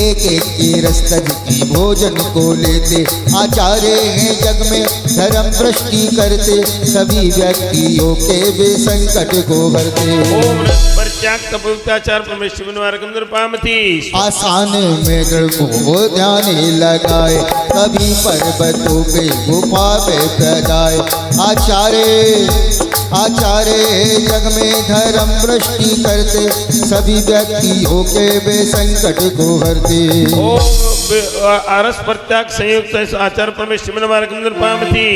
एक एक के रस्तज की भोजन को लेते। आचार्य हैं जग में धर्म दृष्टि करते सभी व्यक्तियों के वे संकट को भरते। आचार्य परमेश्वर मार्गम निर्पामति आसान में दृढ़ को ध्यान लगाए कभी पर्वतों पे गुफा पे प्रदाय। आचार्य जग में धर्म दृष्टि करते सभी व्यक्तियों के वे संकट को हरते। आरस प्रत्याग संयुक्त आचार्य परमेश्वर मार्गम निर्पामति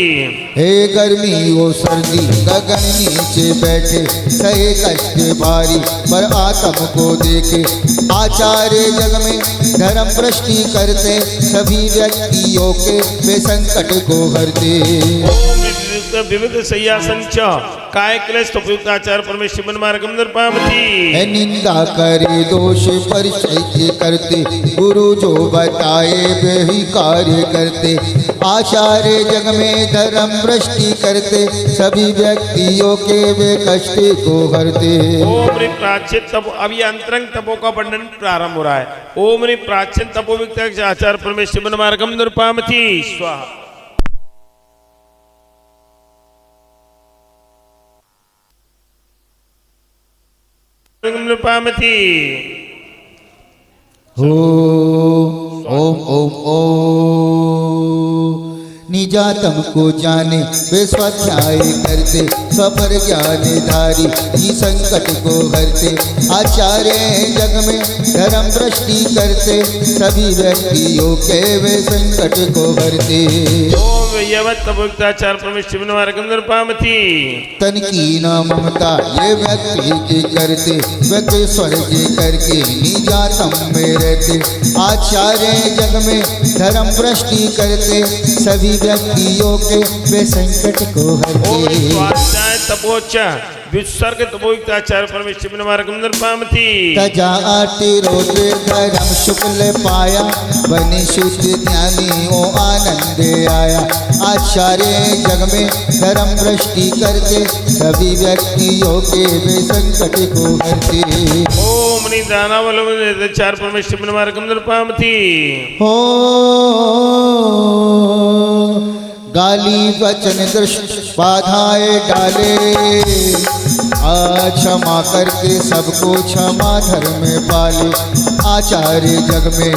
हे गर्मी वो सर्दी गगन नीचे बैठे सहे कष्ट भारी पर आत्म को देखे। आचार्य जग में धर्म दृष्टि करते सभी व्यक्तियों के वे संकट को हरते। विविध सयासन काय क्लेश उपयुक्त आचार्य परमेश्वर मार्गम निर्पामति निंदा करे दोष परिचय करते गुरु जो बताए वे ही कार्य करते। आचार्य जग में धर्म दृष्टि करते सभी व्यक्तियों के वे कष्ट को हरते। ओम रे प्राचीन तपो अभी अंतरंग तपो का वर्णन प्रारंभ हो रहा है। ओम रे प्राचीन तपोविक्त आचार्य परमेश्वर मार्गम निर्पामति स्वाहा। निर्पामति ओम ओम ओम निजातम को जाने वे स्वाध्याय करते स्वपर ज्ञान धारी ही संकट को हरते। आचार्य जग में धर्म दृष्टि करते सभी व्यक्तियों के वे संकट को हरते। आचार्य परमेश्वर मार्गम निर्पामति तन की न ममता ये व्यक्ति के करते व्यक्ति स्वर्ग करके निजातम में रहते। आचार्य जग में धर्म दृष्टि करते सभी व्यक्तियों के वे संकट को हरते। तपोच विसर्ग तपोयुक्त आचार्य परमेश्वर मार्गम निर्पामति तजा आटे रोटे धर्म शुक्ल पाया बने शुद्ध ज्ञानी ओ आनंद आया। आचार्य जग में धर्म दृष्टि करते सभी व्यक्तियों के वे संकट को हरते। ओम निदानावल आचार्य परमेश्वर मार्गम निर्पामति हो गाली वचन दृष्ट बाधाएं डाले क्षमा करके सबको क्षमा धर्म पाले। आचार्य जग में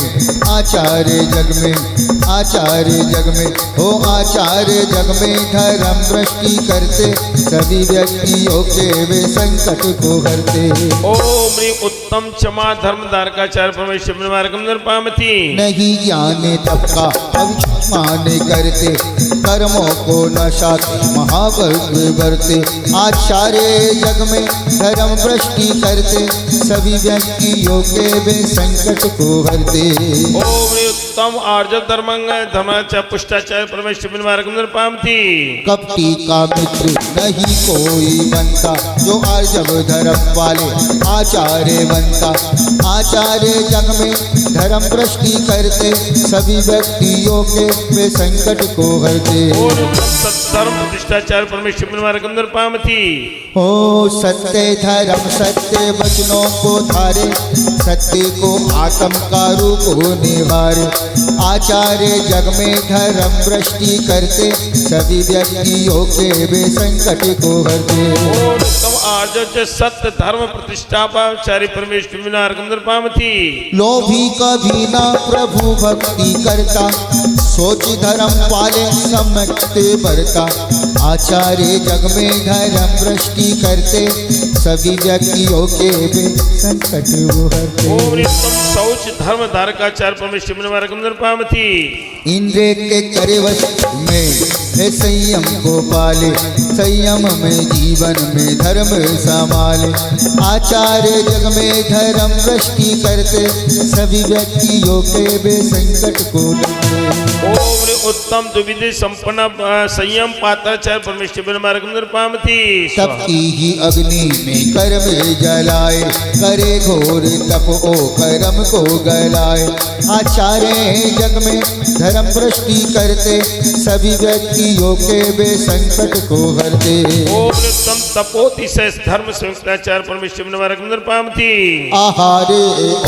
हो आचार्य जग में धर्म दृष्टि करते सभी व्यक्तियों के वे संकट को हरते। ओम उत्तम क्षमा धर्म धारकाचार्य परमेश्वर मार्गम निर्पामति नहीं ज्ञान तबका अभिमान करते कर्मों को नशा महाबल बरते। आचार्य जग में धर्म दृष्टि करते सभी व्यक्तियों के वे संकट को हरते। ओम उत्तम आर्य धर्मंग धर्माचार्य पुष्टाचार्य परमेश्वर मार्गम निर्पामति कपटी का मित्र नहीं कोई बनता जो आर्जव धर्म वाले आचार्य बनता। आचार्य जग में धर्म दृष्टि करते सभी व्यक्तियों के वे संकट को हरते। धर्म प्रतिष्ठाचार्य परमेश्वर मार्गम निर्पामति हो सत्य धर्म सत्य वचनों को धारे सत्य को आत्म का रूप निवारे। आचार्य जग में धर्म दृष्टि करते सभी व्यक्तियों के वे संकट को हरते। आर्य सत्य धर्म प्रतिष्ठाचार्य परमेश्वर मार्गम निर्पामति लोभी कभी ना प्रभु भक्ति करता सोच धर्म पाले समझते बरता। आचार्य जग में धर्म दृष्टि करते सभी व्यक्तियों के वे संकट वो हरते। शौच धर्म धारकाचार्य परमेश्वर मार्गम निर्पामति इंद्र के करे वश में संयम को पाले संयम में जीवन में धर्म संभाले। आचार्य जग में धर्म दृष्टि करते सभी व्यक्तियों के वे संकट को ओम उत्तम दुविधि संपन्न संयम पात्राचार्य परमेश्वर मार्गम निर्पामति सबकी ही अग्नि में कर में जलाए, करे घोर तप ओ करम को गलाए। आचार्य जग में धर्म भ्रष्टि करते, सभी व्यक्तियों के वे संकट को हरते। ओम नित्यम तपोति से धर्म संयुक्ताचार्य परमेश्वर निवारक पामती। आहारे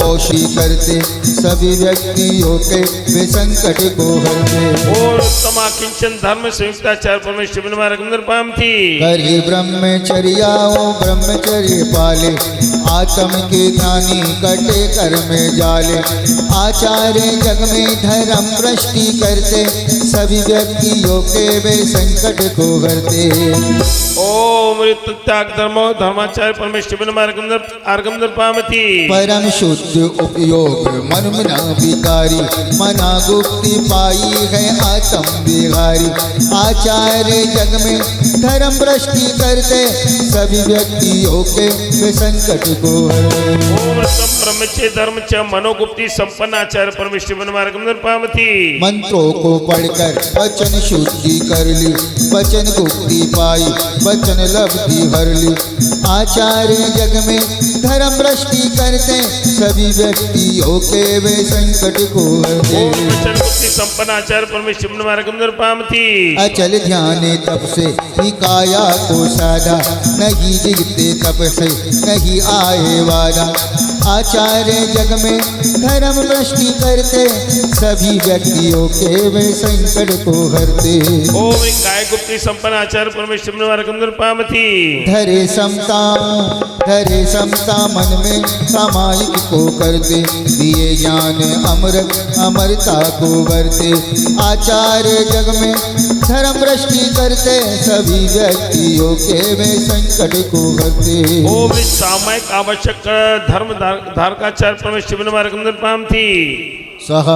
औषि करते, सभी व्यक्तियों के वे संकट को हरते। ओम उत्तमा किंचन धर्म संयुक्ताचार्य परमेश्वर निवारक पामती। करे ब्रह्मचर्या ओ ब्रह्मचर्य पाले, आत्म के ज्ञानी कटे कर में जाले। आचार्य जग में धर्म भ्रष्टि करते, सभी व्यक्तियों के वे संकट को हरते। ओम त्याग धर्म धर्माचार्य परमेश्वर निवारक पामती। परम शुद्ध उपयोग मन मना विकारी, मना गुप्ति पाई है आत्म बिहारी। आचार्य जग में धर्म भ्रष्टि करते, सभी व्यक्तियों के वे संकट को हरते। ओम ब्रह्मचर्य धर्म च मनोगुप्ति संपन्न आचार्य परमेश्वर निवारक पामती। मंत्रों को पढ़कर वचन शुद्धि कर ली, वचन गुप्ति पाई, वचन लब्धि हर ली। आचार्य जग में धर्म भ्रष्टि करते, सभी व्यक्तियों के वे संकट को हरते। ओम वचन गुप्ति संपन्न आचार्य परमेश्वर निवारक पामती। अचल ध्यान तप से ही काया को साधा, नहीं जीते तप से नहीं आए वादा। आचार्य जग में धर्म भ्रष्टि करते, सभी व्यक्तियों के वे संकट को हरते। ओम काय गुप्ति संपन्न आचार्य परमेश्वर निवारक पामती। धरे समता मन में सामायिक को करते, दिए ज्ञान अमृत अमरता को वरते। आचार्य जग में धर्म भ्रष्टि करते, सभी व्यक्तियों के वे संकट को हरते। ओम सामयिक आवश्यक धर्म धारकाचार्य परमेश्वर निवारक पामती। सह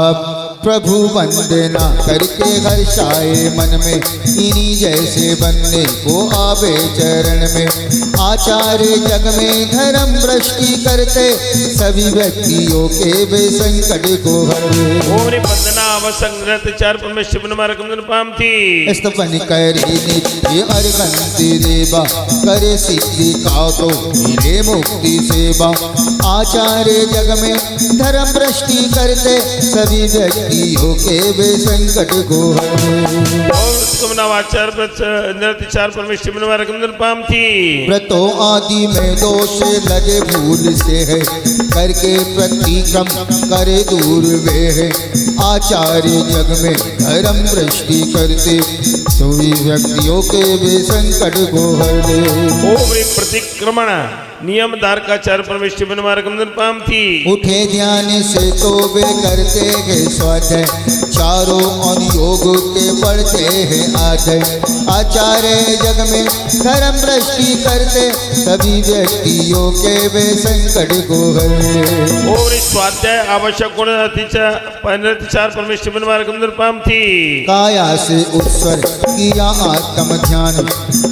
प्रभु वंदना करके हर्षाए मन में, इन्हीं जैसे बंदे को आवे चरण में। आचार्य जग में धर्म भ्रष्टि करते, सभी व्यक्तियों के वे संकट को हरते। ओम वंदना आवश्यक चार परमेश्वर निवारक पामती। स्तपन करे नित्य अर्घंति देवा, करे सिद्धि का तो मिले मुक्ति सेवा। आचार्य जग में धर्म भ्रष्टि करते, सभी व्यक्तियों के वे संकट को हरते। चार परमेश्वर निवारक पामती। व्रतों आदि में दोष लगे भूल से है, करके प्रतिक्रम करे दूर वे है। आचार्य जग में धर्म भ्रष्टि करते, सभी व्यक्तियों के वे संकट को हरते। ओम प्रतिक्रमण नियम धारकाचार्य परमेश्वर निवारक पामती। उठे ध्यान से तो वे करते हैं स्वाध्याय, चारों अनुयोग के पढ़ते हैं आदय। आचार्य जग में धर्म भ्रष्टि करते, सभी व्यक्तियों के वे संकट को हरते। ओम स्वाध्याय आवश्यक गुण चार परमेश्वर निवारक पामती। काया से उत्सर किया आत्म ध्यान,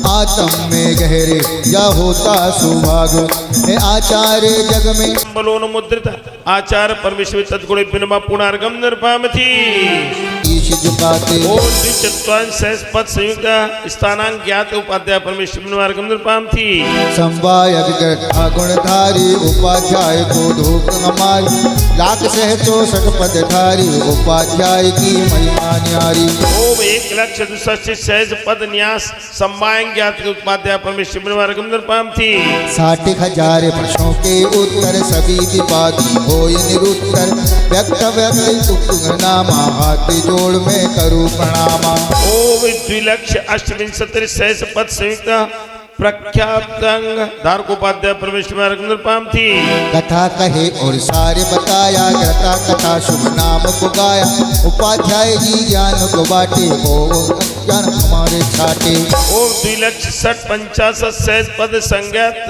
आत्म में गहरे या होता सुभाग। आचार्य जग में बलोन मुद्रित आचार्य परमेश्वर तत्गुण पिनमा पुनर्गम निर्पामती। ईश झुकाते ओम श्री चतुर्थ सहस पद संयुक्त स्थानांक ज्ञात उपाध्याय परमेश्वर निवारक निर्पामती। संवायक ग्रथा गुणधारी, उपाध्याय को धूप हमारी। लाख सह 64 पदधारी, उपाध्याय की महिमा न्यारी। ओम 1,64,000 सहज पद न्यास सम्मायक ज्ञात उपाध्याय परमेश्वर निवारक निर्पामती। 60,000 प्रश्नों के उत्तर, सभी विवादी हो निरुत्तर। व्यक्त व्यक्त नामा, हाथ जोड़ में करूँ प्रणामा। ओम 2,68,000 सहस पद संयुक्त प्रख्यात धारकोपाध्याय परमेश्वर पामती। कथा कहे और सारे बताया, ग्रता कथा शुभ नाम को गाया। उपाध्याय जी ज्ञान को बाटे, हो ज्ञान हमारे छाटे। ओम 2,60,50,000 सहज पद संज्ञात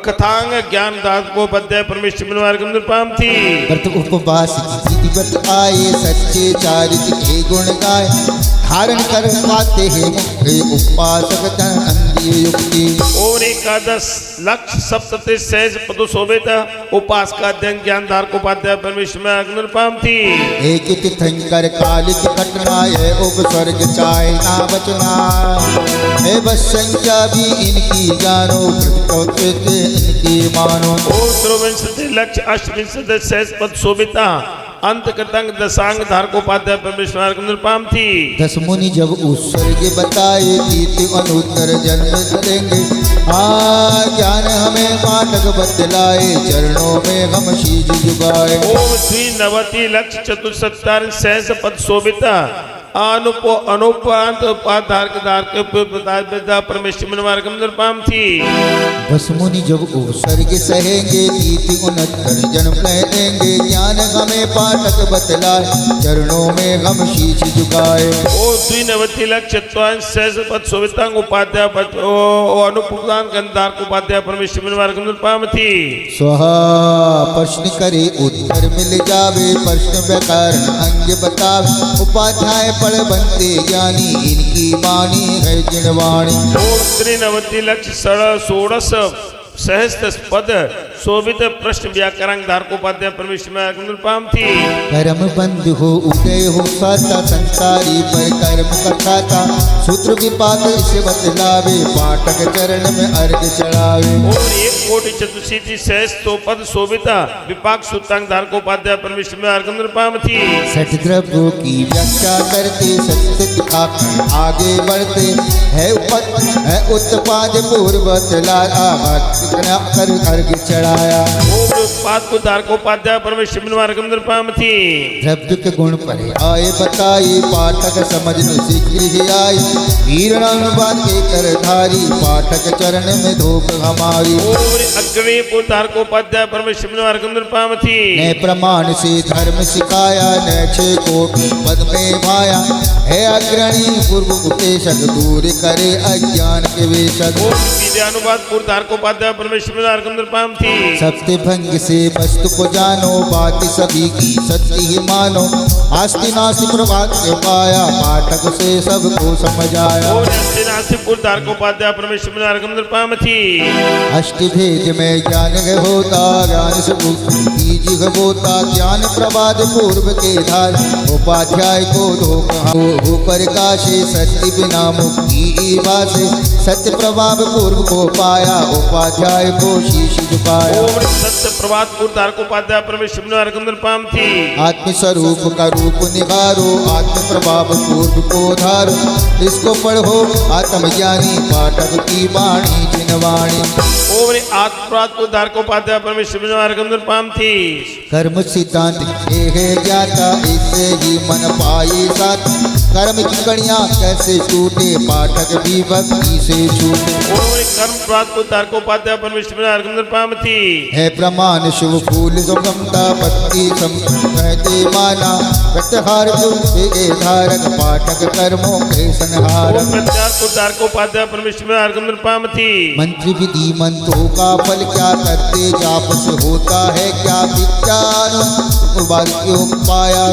कथांग ज्ञान दास को पद्य परमेश्वर पामती। व्रत उपवास विपत आए सच्चे चारित्र के गुण गाए धारण कर पाते हैं मुख्य उपासक तन अंधी युक्ति ओम एकादश लक्ष्य सप्तति सहज पदु शोभित उपास का अध्ययन ज्ञान धार को उपाध्याय परमेश्वर में अग्निर्पाम थी एक तीर्थंकर काल की घटना है उपस्वर्ग चाहे ना बचना है बस संख्या भी इनकी जानो प्रतिकोचित इनकी मानो ओम त्रिविंशति लक्ष्य अष्टविंशति सहज पद शोभिता अंत कृतंग दशांग धार को उपाध्याय परमेश्वर अग्निर्पाम थी दस मुनि जब उत्सर्ग बताए तीति अनुत्तर जन्म देंगे ज्ञान हमें पाठक बदलाए चरणों में हम शीज झुकाए ओम श्री नवति लक्ष्य चतुसत्तर सहस पद शोभिता अनुपो अनुपांत उपाधार के धार के पिता परमेश्वर में अग्निर्पाम थी बस मुनि जब उत्सर्ग सहेंगे तीति उनत्तर जन्म देंगे ज्ञान हमें पाठक बतलाए चरणों में हम शीश झुकाए ओ द्विनवति लक्ष्य सहस पद शोभिता उपाध्याय अनुपुदान गंधार को उपाध्याय परमेश्वर में अग्निर्पाम थी स्वाहा प्रश्न करे उत्तर मिल जावे प्रश्न व्याकरण अंग बतावे उपाध्याय पढ़ बनते ज्ञानी इनकी वाणी है जिनवाणी ओम त्रिनवति लक्ष्य षोड़श सहस्त्र पद शोभित प्रश्न व्याकरण धार को उपाध्याय परमेश्वर में अग्निर्पाम थी कर्म बंध हो उदय हो साता संसारी पर कर्म कथाता सूत्र विपाक इसे बतलावे पाठक चरण में अर्घ चढ़ावे और एक कोटि चतुशीति सहस्त्र पद शोभिता विपाक सूत्रांग धार को उपाध्याय परमेश्वर में अग्निर्पाम थी सठ द्रव्यों की व्याख्या करते सत्य आगे बढ़ते है उत्पाद पूर्व कर अर्घ चढ़ाया ओम उत्पाद को धार को उपाध्याय परमेश्वर में अग्निर्पाम थी द्रव्य के गुण पर आए बताए पाठक समझ शीघ्र ही आए वीरणानुवाद के करधारी पाठक चरण में धूप हमारी ओम अग्नि को धार को उपाध्याय परमेश्वर में अग्निर्पाम थी ने प्रमाण से धर्म सिखाया न छे कोटि पद में भाया है अग्रणी पूर्व उपदेशक दूर करे अज्ञान के वेशक ओम विद्यानुवाद पूर्व धार को उपाध्याय परमेश्वर में अग्निर्पाम थी सत्य भंग से वस्तु को जानो बात सभी की सत्य ही मानो आस्ति नास्ति प्रभात के पाया पाठक से सबको समझ आया ओम नासिकपुर धार को उपाध्याय परमेश्वर में अग्निर्पाम थी अष्टभेद में ज्ञान होता ज्ञान से बीज होता ज्ञान प्रभात पूर्व के धार उपाध्याय को धोखा प्रकाशे सत्य बिना मुक्ति भाषे सत्य प्रभाव पूर्व को पाया उपाध्याय को शीश झुकाया ओम सत्य प्रभात पूर्व धार को उपाध्याय परमेश्वर में अग्निर्पाम थी आत्म स्वरूप का रूप निगारो आत्म प्रभाव पूर्व को धारो इसको पढ़ो आत्म ज्ञानी पाठक की वाणी जिनवाणी ओम आत्मप्रात को धार को उपाध्याय परमेश्वर में अग्निर्पाम थी कर्म सिद्धांत है जाता इससे ही मन पाए साथ कर्म की कड़ियाँ कैसे टूटे पाठक भी भक्ति से छूटे ओम कर्म प्रात को धार को उपाध्याय परमेश्वर में अग्निर्पाम थी है प्रमाण शुभ फूल सुगमता पत्ती कहते माना प्रत्याहार धारक पाठक कर्मों के संहारक ओम प्रत्याहार को धार को उपाध्याय परमेश्वर में अग्निर्पाम थी मंत्र विधि मंत्रों का फल क्या करते जाप से होता है क्या विज्ञान क्यों पाया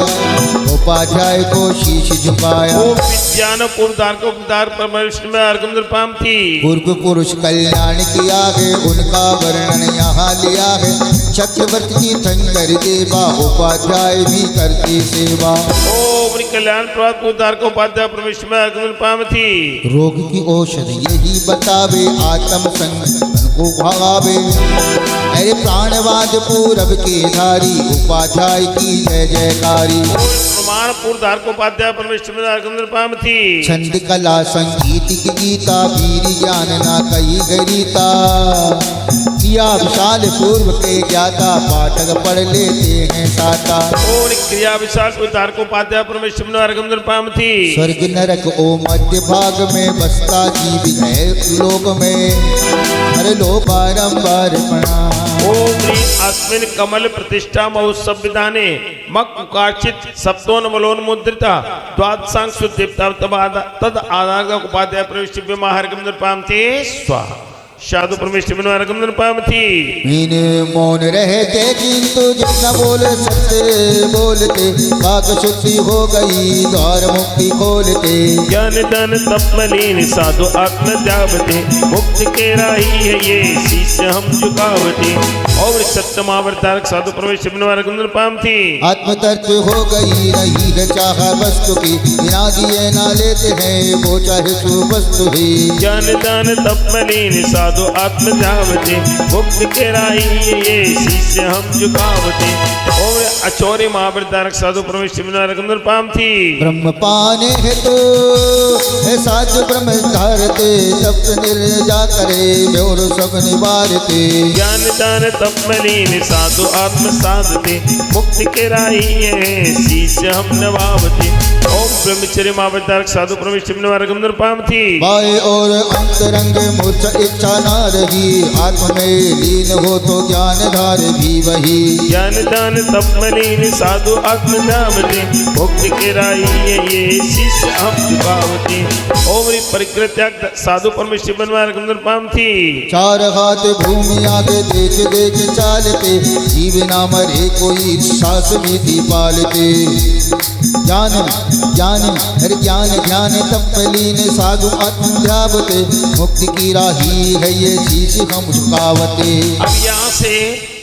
उपाध्याय को शीश झुकाया ओम विज्ञान पूर्व धार को धार परमेश्वर में अग्निर्पाम थी पूर्व पुरुष कल्याण किया है उनका वर्णन यहाँ लिया है चक्रवर्ती की थंगर देवा उपाध्याय भी करती सेवा ओम कल्याण प्रात को धार को उपाध्याय परमेश्वर में अग्निर्पाम थी रोग की औषधि यही बतावे आत्म संग को भावे अरे प्राणवाद पूरब के धारी उपाध्याय की जय जयकारी प्रमाण पूर्व धार को उपाध्याय परमेश्वर में अग्निर्पाम थी छंद कला संगीत की गीता वीर ज्ञान ना कही गरीता क्रिया विशाल पूर्व के ज्ञाता पाठक पढ़ लेते हैं साता ओम क्रिया विशाल पूर्व धार को उपाध्याय परमेश्वर में अग्निर्पाम थी स्वर्ग नरक ओ मध्य भाग में बसता जीव है लोक में हर लो बारंबार प्रणाम ओम अस्मिन कमल प्रतिष्ठा महोत्सव विधाने मक्काचित सप्तोन्मलोन्मुद्रिता द्वादशांग सुदीप्ता तद आधार उपाध्याय प्रवेश महार्गम निर्पाम थे स्वाहा साधु परमेश्वर बनवारकंदर पामथी मीन मौन रहते किंतु जितना बोले सत्य बोलते पाक शुद्धि हो गई द्वार मुक्ति खोलते ज्ञान दान तप मलिन साधु आत्म त्यावते मुक्ति के राही है ये शीश हम झुकावते और सत्यम अवतारक साधु परमेश्वर बनवारकंदर पामथी आत्म तत्व हो गई नहीं है चाह वस्तु की बिना दिए ना लेते हैं वो चाहे सो वस्तु ही ज्ञान दान तप मलिन साधु आत्म त्यावते मुक्ति के राही है ये शीश हम झुकावते और अचौरी महावतारक साधु परमेश्वर बनवारकंदर पामथी ब्रह्म पाने है तो साध ब्रह्म धारते तप निर्जा करे और सब निवारते ज्ञान दान तप मलिन साधु आत्म साधते मुक्ति के राही है शीश हम नवावते ओम ब्रह्मचर्य महावतारक साधु परमेश्वर बनवारकंदर पामथी बाएं और अंतरंग मूर्छा इच्छा ना रही आत्म में लीन हो तो ज्ञान धार भी वही ज्ञान दान तप मलिन साधु आत्म नामते मुक्ति के राही है ये शीश हम झुकावते ओम परिकृत्याग साधु परमेश्वर बनवारकंदर पामथी चार हाथ भूमि आगे देख देख चालते जीव ना मरे कोई सास विधि पालते ज्ञान ज्ञान हर ज्ञान ज्ञान तपलीन साधु आत्म ध्यावते मुक्ति की राही है ये शीश हम झुकावते। अब यहाँ से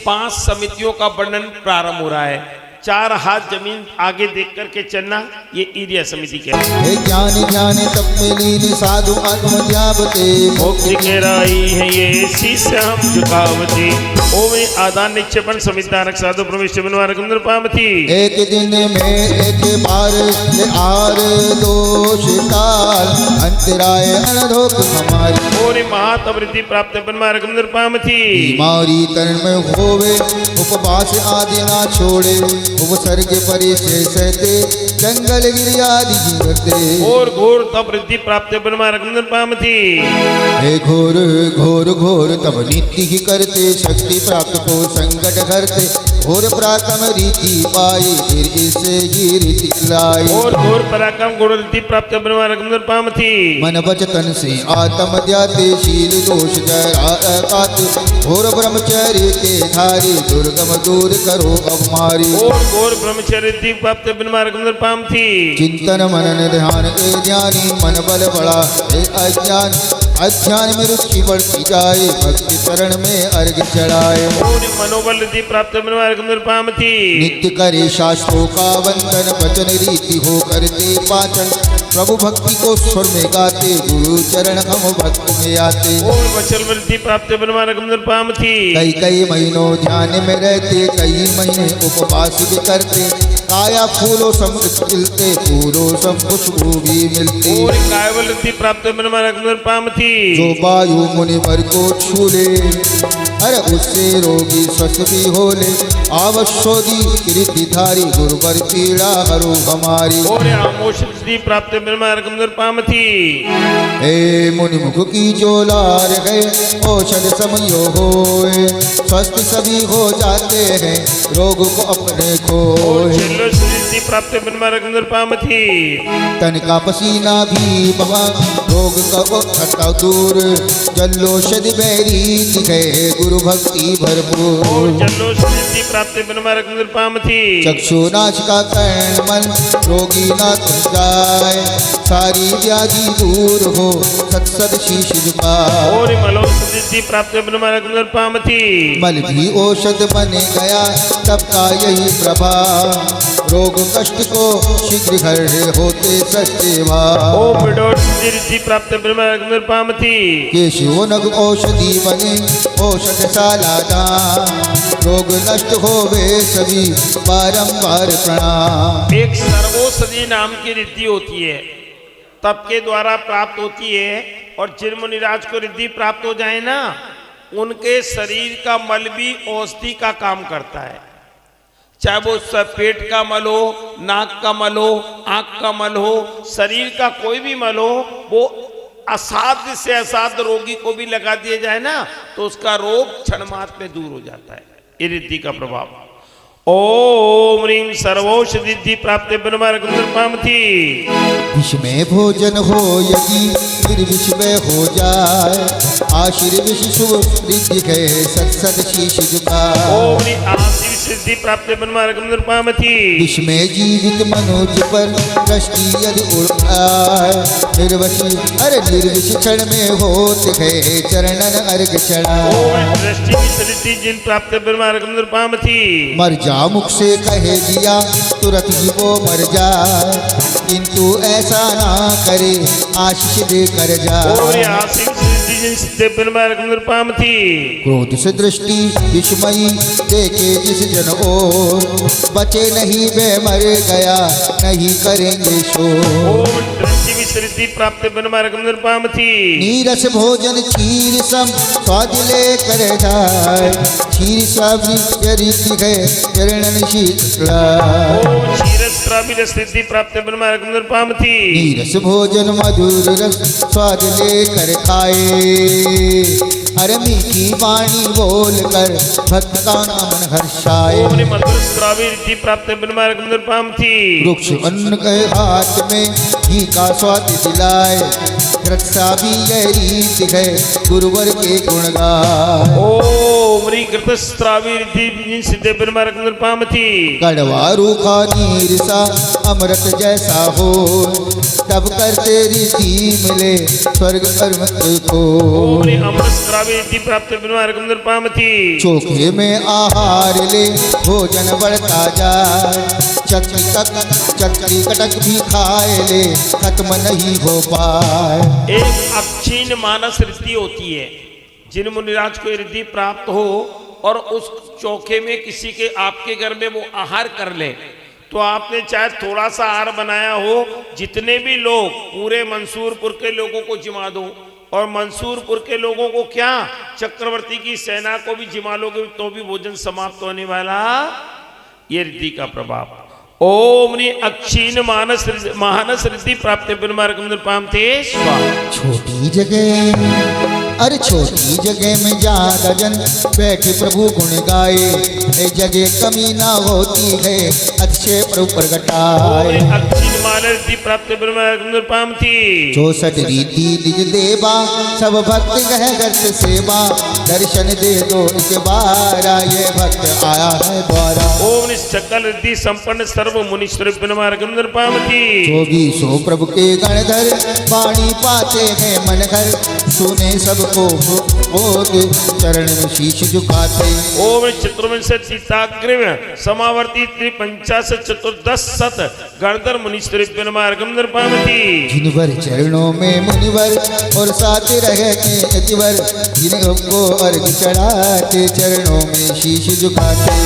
5 समितियों का वर्णन प्रारंभ हो रहा है। 4 हाथ जमीन आगे देख करके चलना, ये एरिया समिति के हे ज्ञान ज्ञान तपलीन साधु आत्म ध्यावते मुक्ति के राही है ये शीश हम झुकावते ओम आदान निक्षेपण समितारक साधु परमेश्वर बनवारकंदर पामथी एक दिन में एक बार आर दोष काल अंतराय अनधोक हमारी और महातवृद्धि प्राप्त बनवारकंदर पामथी बीमारी तन में होवे उपवास आदि ना छोड़े उपसर्ग परिचय सहते जंगल गिरी आदि करते और घोर तप वृद्धि प्राप्त बनवारकंदर पामथी हे घोर घोर घोर तब नित्य ही करते शक्ति प्राप्त को संकट करते घोर पराक्रम रीति पाई फिर इसे ही रीति लाए और घोर पराक्रम गुण रीति प्राप्त बनवारकंदर पामथी मन बचतन से आत्म त्याते शील दोष जराते घोर ब्रह्मचर्य के धारे दुर्गम दूर करो अब मारी और घोर ब्रह्मचर्य रीति प्राप्त बनवारकंदर पामथी चिंतन मनन ध्यान के ज्ञानी मन बल बड़ा हे अज्ञान अज्ञान में रुचि बढ़ती जाए भक्ति शरण में अर्घ चढ़ाए और मनोबल रीति प्राप्त बनवारकंदर पामथी नित्य करे शास्त्रों का वंदन वचन रीति हो करते पाचन प्रभु भक्ति को स्वर में गाते गुरु चरण हम भक्त में आते और वचन वृद्धि प्राप्त बनवारकंदर पामथी कई कई महीनों ध्यान में रहते कई महीने उपवास भी करते काया फूलों सब खिलते फूलों सब खुशबू भी मिलती और कायवल रीति प्राप्त बनवारकंदर पामथी जो वायु मुनि मर को छू ले अरे उससे रोगी स्वस्थ भी हो ले आवश्योदी रीतिधारी गुरुवर पीड़ा हरो हमारी और आमोष रीति प्राप्त बनवारकंदर पामथी हे मुनि मुख की जो लार है औषध समयो होए स्वस्थ सभी हो जाते हैं रोग को अपने और खोए जल्लोष रीति प्राप्त बनवारकंदर पामथी तन का पसीना भी बहा रोग का हटा दूर जल्लोषधि बैरी है गुरु भक्ति और भरपूर जल्लोष रीति प्राप्त बनवारकंदर पामथी चक्षुनाश का कर्ण मन रोगी ना तुम जाए सारी व्याधि दूर हो सत्सद शीश झुकाए और मलोष रीति प्राप्त बनवारकंदर पामथी मल भी औषध बन गया सबका यही प्रभाव रोग कष्ट को शीघ्र हर होते सच्चे भाव ओ बिडोष रीति प्राप्त बनवारकंदर पामथी केशव नग औषधि बने औषध सालादा रोग नष्ट होवे सभी बारंबार प्रणाम एक सर्वौषधि नाम की रिद्धि होती है, तप के द्वारा प्राप्त होती है। और जिन मुनिराज को रिद्धि प्राप्त हो जाए ना, उनके शरीर का मल भी औषधि का काम करता है। चाहे वो पेट का मल हो, नाक का मल हो, आंख का मल हो, शरीर का कोई भी मल हो, वो असाध्य से असाध्य रोगी को भी लगा दिया जाए ना, तो उसका रोग क्षण मात्र में दूर हो जाता है। ये रिद्धि का प्रभाव। ओम ह्रीं सर्वौषधि प्राप्ते ब्रह्मार्गम नृपामथि विष में भोजन हो यदि निर्विष में हो जाए आशीर विष शुभ रिद्धि है सत सत शीश झुकाए ओम ह्रीं आशीर सिद्धि प्राप्ते ब्रह्मार्गम नृपामथि विष में जीवित मनुज पर दृष्टि यदि उड़ाए निर्वशी अरे निर्विष क्षण में होते है चरणन अर्घ चढ़ाए ओम दृष्टि की सिद्धि जिन प्राप्ते ब्रह्मार्गम नृपामथि मर जा मुख से कहे दिया तुरंत ही वो मर जाए किंतु ऐसा ना करे आशीष दे कर ओम जाए ह्रीं आशीर सिद्धि जिन सिद्धि ब्रह्मार्गम नृपामथि क्रोध से दृष्टि विस्मयी देखे जिस जन और बचे नहीं वे मर गया नहीं करेंगे शोर ओम दृष्टि की सिद्धि प्राप्ते ब्रह्मार्गम नृपामथि नीरस भोजन क्षीर सम स्वाद ले कर जाए क्षीर स्वामी रीति है चरणन शीतला ओम क्षीरस्त्राविल सिद्धि प्राप्ते ब्रह्मार्गम नृपामथि नीरस भोजन मधुर रस स्वाद लेकर खाए अरे मीठी वाणी बोल कर भक्त का मन हर्षाए ओम ह्रीं मधुरस्त्राविल सिद्धि प्राप्ते ब्रह्मार्गम नृपामथि वृक्ष अन्न के हाथ में घी का स्वाद दिलाए रक्षा भी यह रीत है गुरुवर के गुण गाए ओम ह्रीं घृतस्त्राविल सिद्धि सिद्धि ब्रह्मार्गम नृपामथि कड़वा रूखा नीर सा अमृत जैसा हो तब कर तेरी धी मिले स्वर्ग कर्म को ओम ह्रीं अमृतस्त्राविल सिद्धि प्राप्ते ब्रह्मार्गम नृपामथि चोखे में आहार ले भोजन बढ़ता जाए चक्री कटक भी खाए ले खत्म नहीं हो पाए एक अक्षीण मानस रिद्धि होती है जिन मुनिराज को ये रिद्धि प्राप्त हो और उस चोखे में किसी के आपके घर में वो आहार कर ले तो आपने चाहे थोड़ा सा आहार बनाया हो जितने भी लोग पूरे मंसूरपुर के लोगों को जिमा दो और मंसूरपुर के लोगों को क्या चक्रवर्ती की सेना को भी जिमा लोगे तो भी भोजन समाप्त होने वाला ये रिद्धि का प्रभाव ओम ह्रीं अक्षीण मानस रिद्धि प्राप्ते ब्रह्मार्गम नृपामथि स्वाहा छोटी जगह अरे छोटी जगह में ज्यादा जन बैठे प्रभु गुण गाए ए जगह कमी ना होती है अच्छे प्रभु प्रगटाए अक्षीण मानस रिद्धि प्राप्ते ब्रह्मार्गम नृपामथि 64 रीति निज देवा सब भक्त गह गर्त सेवा दर्शन दे दो इस बारा ये भक्त आया है द्वारा ओम ह्रीं सकल रिद्धि संपन्न सर्व मुनीश्वर ब्रह्मार्गम नृपामथि 2400 प्रभु के गणधर पानी पाते हैं मन घर सुने सबको होते चरण में शीश झुकाते ओम चतुर्विंशति चित्ताग्रिम समावर्ती त्रिपंचाश चतुर्दश शत गणधर मुनीश्वर ब्रह्मार्गम नृपामथि जिनवर चरणों में मुनिवर और साथ रहे यतिवर जिनको अर्घ चढ़ाते चरणों में शीश झुकाते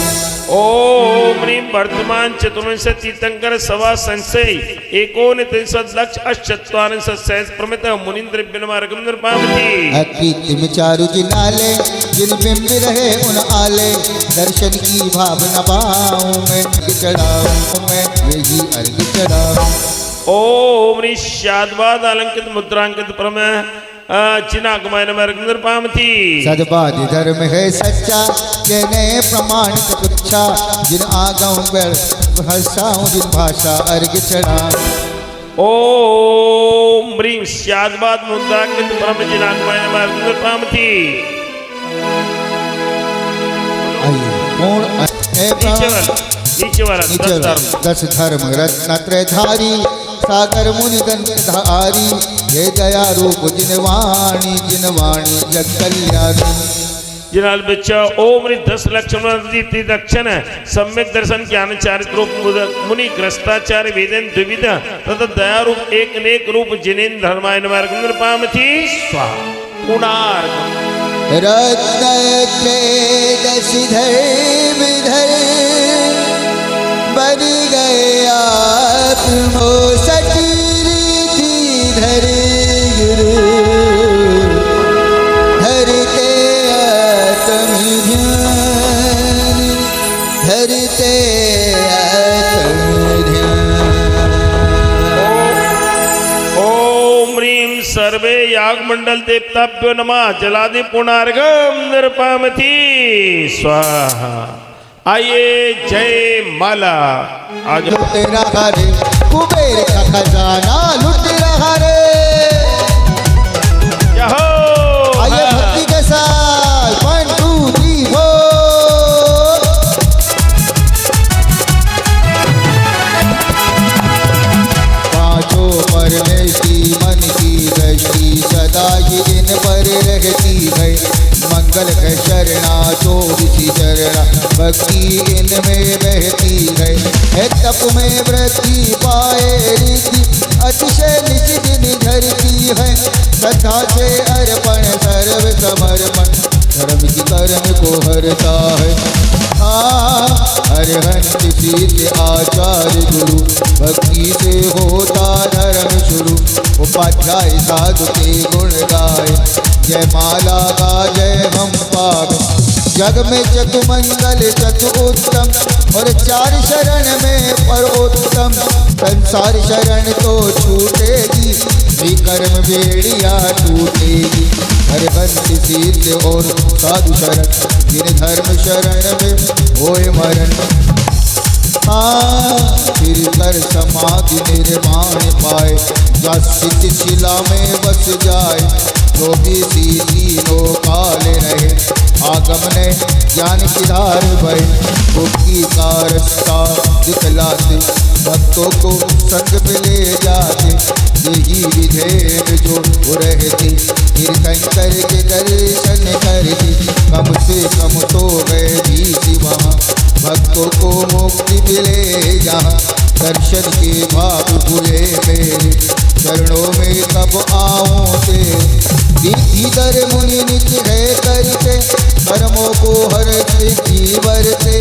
ओम ह्रीं वर्तमान चतुर्विंशति तीर्थंकर सवा संशय 39 लक्ष 84 सहस्र प्रमित मुनीन्द्र ब्रह्मार्गम नृपामथि अकृत्रिम चारु जिनाले जिन बिंब रहे उन आले दर्शन की भावना पाऊं मैं चढ़ाऊं मैं यही अर्घ चढ़ाऊं ओम ह्रीं शाद्वाद अलंकृत मुद्रांकित प्रमेय चिनागमय नृपामथि नृपामथि सदबाद धर्म है सच्चा कहने प्रमाणित पुच्छा जिन आगम हर्षाऊं जिन भाषा अर्घ चढ़ा ओम ह्रीं शाद्वाद मुद्रांकित प्रमेय चिनागमय नृपामथि पूर्ण नीचे वाला 10 धर्म रत्नत्रयधारी सागर मुनि धारी हे दया रूप जिनवाणी जग कल्याणी जिनाल बच्चा ओम ह्रीं 10 लक्ष्मण दक्षिण सम्यक दर्शन ज्ञान चारित्र रूप मुनि ग्रस्ताचार्य वेदन द्विविध तथा दया रूप एक अनेक रूप जिनेन्द्र धर्माय नृपामथि नृपामथि स्वाहा पुनार्घ रत्न के 10 धर्म धर बन गए आप हो सटीरी धर गुरु धरते आत्म ध्यान धरते आत्म ध्यान ओम ह्रीं सर्वे याग मंडल देवताभ्यो नमः जलादि पुनार्घम नृपामथि स्वाहा आइए जय माला। आज लुट रहा रे कुबेर का खजाना लुट रहा रे। आइए भक्ति के साथ 1 2 3 4। पांचों परमेष्टि मन की दृष्टि सदा ही इन पर रहती है। मंगल है शरणा 24 चरणा भक्ति इनमें बहती है। तप में वृद्धि पाए रिद्धि अतिशय निज दिन झरती है। श्रद्धा से अर्पण सर्व समर्पण धर्म की कर्म को हरता है। अरहंत सिद्ध आचार्य गुरु भक्ति से होता धर्म शुरू। उपाध्याय साधु के गुण गाए जय माला का जय हम पावे। जग में चतु मंगल चतु उत्तम और 4 शरण में परोत्तम। संसार शरण तो छूटेगी विकर्म बेड़िया टूटेगी। हरहंत सिद्ध और साधु शरण जिन धर्म शरण में होए मरण। फिर कर समाधि निर्माण पाए जा सिद्ध शिला में बस जाए। जो भी तीनों काल रहे आगम ने ज्ञान की धार बहे। मुक्ति का रास्ता दिखलाते भक्तों को संग में ले जाते। यही विधेय जो रहते तीर्थंकर के दर्शन करते। कम से कम तो गए भी वहाँ भक्तों को मुक्ति मिले जहाँ। दर्शन के भाव भूले मेरे चरणों में कब आऊँ तेरे। विधिधर मुनि नित्य है करते कर्मों को हरते जीवरते।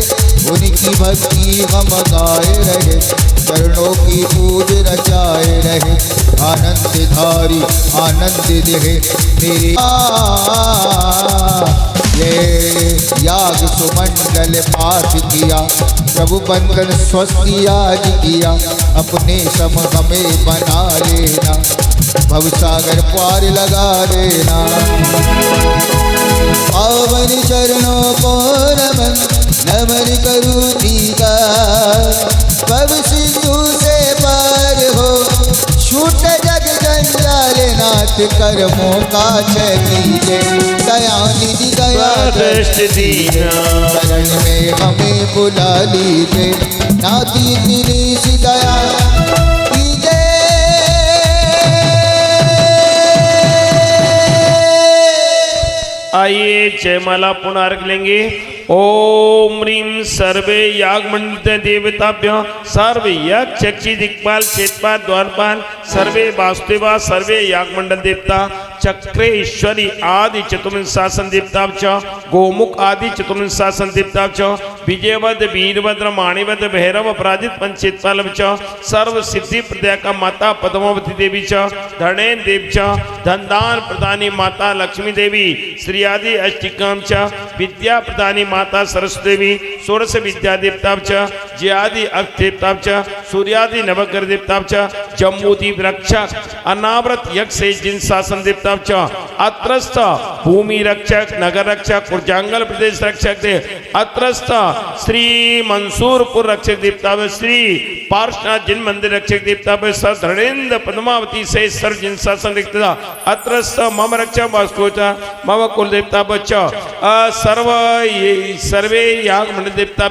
उनकी भक्ति हम गाए रहे चरणों की पूज रचाए रहे। आनंद धारी आनंद देहे मेरे ये याग सुमंगल पाठ किया प्रभु बंधन स्वस्ति आज किया। अपने सम हमें बना लेना भवसागर पार लगा देना। पावन चरणों को नमन नमन करूं दीदा। भव सिंधु से पार हो छूट जग जंजाल नाथ कर्मों का क्षय कीजिए। दया निधि दया दृष्टि दीना शरण में हमें बुला लीजिए। नाती दिनेश दया आइए जयमाला पुनः अर्घ लेंगे। ओम ह्रीं सर्वे याग मंडित देवताभ्य सर्वे यक्ष यक्षी दिक्पाल क्षेत्रपाल द्वारपाल सर्वे वासुदेवा सर्वे याग मंडल देवता चक्रेश्वरी आदि चतुर्विंश शासन देवता गोमुख आदि चतुर्विंश शासन देवता विजयवद वीरभद्र माणिवद भैरव अपराजित पंचेतपाल सर्व सिद्धि प्रदायका माता पद्मावती देवी धरणेन देव धनदान प्रदानी माता लक्ष्मी देवी श्री आदि अष्टिकाम विद्या प्रदानी माता सरस्वती देवी षोडश विद्या देवता जयादि अक्ष देवता सूर्यादि नवग्रह देवता जम्बूदीप रक्षक अनावृत यक्ष जिन शासन देवता अत्रस्थ भूमि रक्षक नगर रक्षक कुर्जांगल प्रदेश रक्षक दे अत्रस्थ श्री मंसूरपुर रक्षक देवता श्री पार्श्वनाथ जिन मंदिर रक्षक देवता सधरणेन्द्र पद्मावती से सर्व जिन शासन देवता अत्रस्थ मम रक्षक वास्तुता मम कुल देवता सर्व सर्वे याग मंडल देवता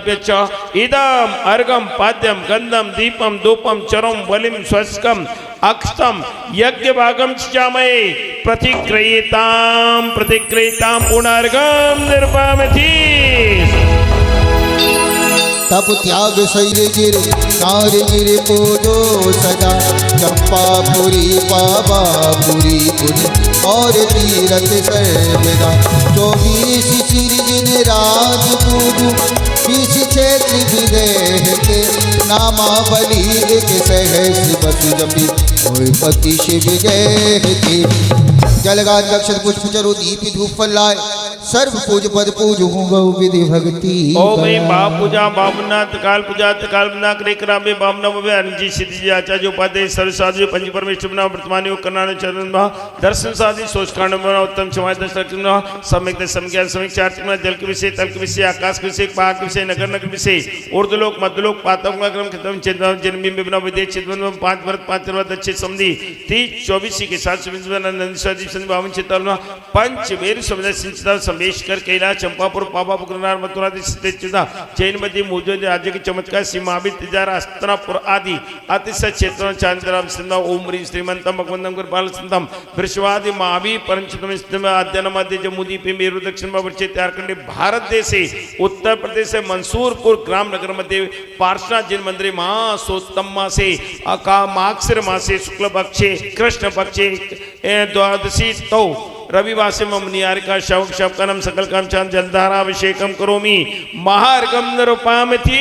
इदम अर्घम पाद्यम गंधम दीपम धूपम चरम बलिम स्वस्कम अक्षतम यज्ञ भागम चामये प्रतिक्रियताम पुनर्गम निर्वामति। तप त्याग शैल गिर नार गिर पूजो सदा। चंपापुरी पावापुरी पुरी और तीरथ सर्वदा। 24 सिरजिन राज पूजू 20 क्षेत्र विदेह के। नामावली एक सहस बस जपी कोई पति शिव जय के। जलगा दक्षिण पुष्प चरु दीप धूप फल लाए सर्व पूज पद पूज हूँ गौ विधि भक्ति ओम ह्रीं बया। बा पूजा बामुना तकाल पूजा तकाल बना करे करामे बामना बे अनजी सिद्धि जी आचार्य जो उपाध्याय सर्व साधु पंच परमेश्वर बना वर्तमान योग करना चरण बना दर्शन साधि सोच कांड बना उत्तम समाज दर्शन बना सम्यक सम्ज्ञान सम्यक चार्च में जल के विषय तल के विषय आकाश के विषय पहाड़ के विषय नगर नगर विषय ऊर्ध्वलोक मध्यलोक पाताल क्रम खत्म चेतन जन्मी में बना विदेश चेतन 5 वर्ष 5 वर्ष अच्छे समझी 30 24 के साथ बावन चित्ता पंच वेर समुदाय सिंचिता समेशकर कैलाश चंपापुर पापापुर मथुरा जैन मध्य मौजूद राज्य के चमत्कार सीमाभित तिजार अस्त्रापुर आदि अतिशय क्षेत्र चांद्राम सिंधा ओम ह्रीं श्रीमंतम भगवंतम कृपाल सिंधम वृषवादि महावी परमचितम अध्ययन मध्य जमुदी पे मेरु दक्षिण वर्षे त्यारखंडे भारत देश से उत्तर प्रदेश से मंसूरपुर ग्राम नगर मध्य पार्श्वनाथ जैन मंदिर महासोत्तम मासे अका माक्षर मासे शुक्ल पक्षे कृष्ण पक्षे द्वादशी तो रविवासे मम नियारिका शवक शवकनम सकल काम चांद जलधाराभिषेकम करोमि महार्गम नरुपामति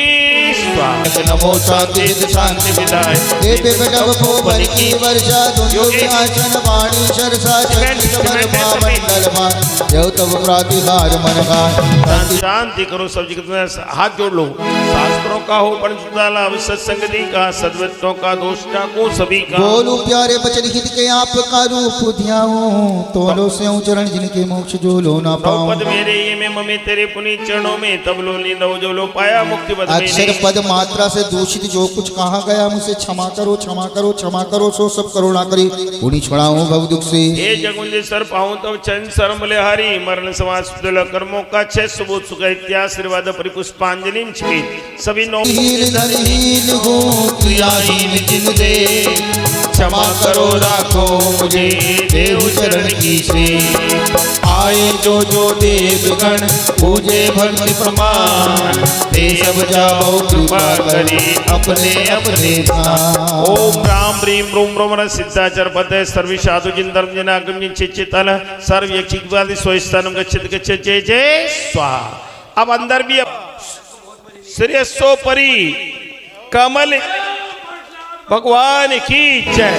स्वाहा नमो शांति शांति विदाय हे पिबडव को बन की वर्षा दुंदुभ्याचन वाणी शरसा चंद्र मंडल मान देव तब प्रातिहार मन गान। शांति करो सब जी हाथ जोड़ लो शास्त्रों का हो पंचदाला सत्संगति का सद्वत्तों का दोषा को सभी का बोलू प्यारे बचन हित के आपका रूप ध्याऊं तोलो से चरण जिनके मोक्ष जो लो ना पाऊं। पद मेरे ये में ममे तेरे पुनीत चरणों में तब लो लीनो जो लो पाया मुक्ति पद अक्षर पद मात्रा से दूषित जो कुछ कहा गया मुझसे क्षमा करो क्षमा करो क्षमा करो सो सब करुणा करी उन्हीं छुड़ाऊं भव दुख से। हे जगुंजे सर पाऊं तब चरण शर्म बलिहारी मरण समाज तुल कर्मों का छह सुबोध सुख इत्याशीर्वाद परिपुष्पांजलि छिपी सभी नौ धनहीन हूँ क्रियाहीन जिन दे क्षमा करो राखो मुझे देव चरण की से आए जो देवगण पूजे भक्ति प्रमाण ते सब जाओ कृपा करी अपने अपने धाम। ओम राम ह्रीं रूम रोमन सिद्धाचर पद सर्व साधु जिन धर्म जनागम जिन चिचितल सर्व यक्षिकवादि स्वस्थानम गच्छति गच्छति जय जय स्वाहा। अब अंदर भी श्रेयसोपरि कमल भगवान की जय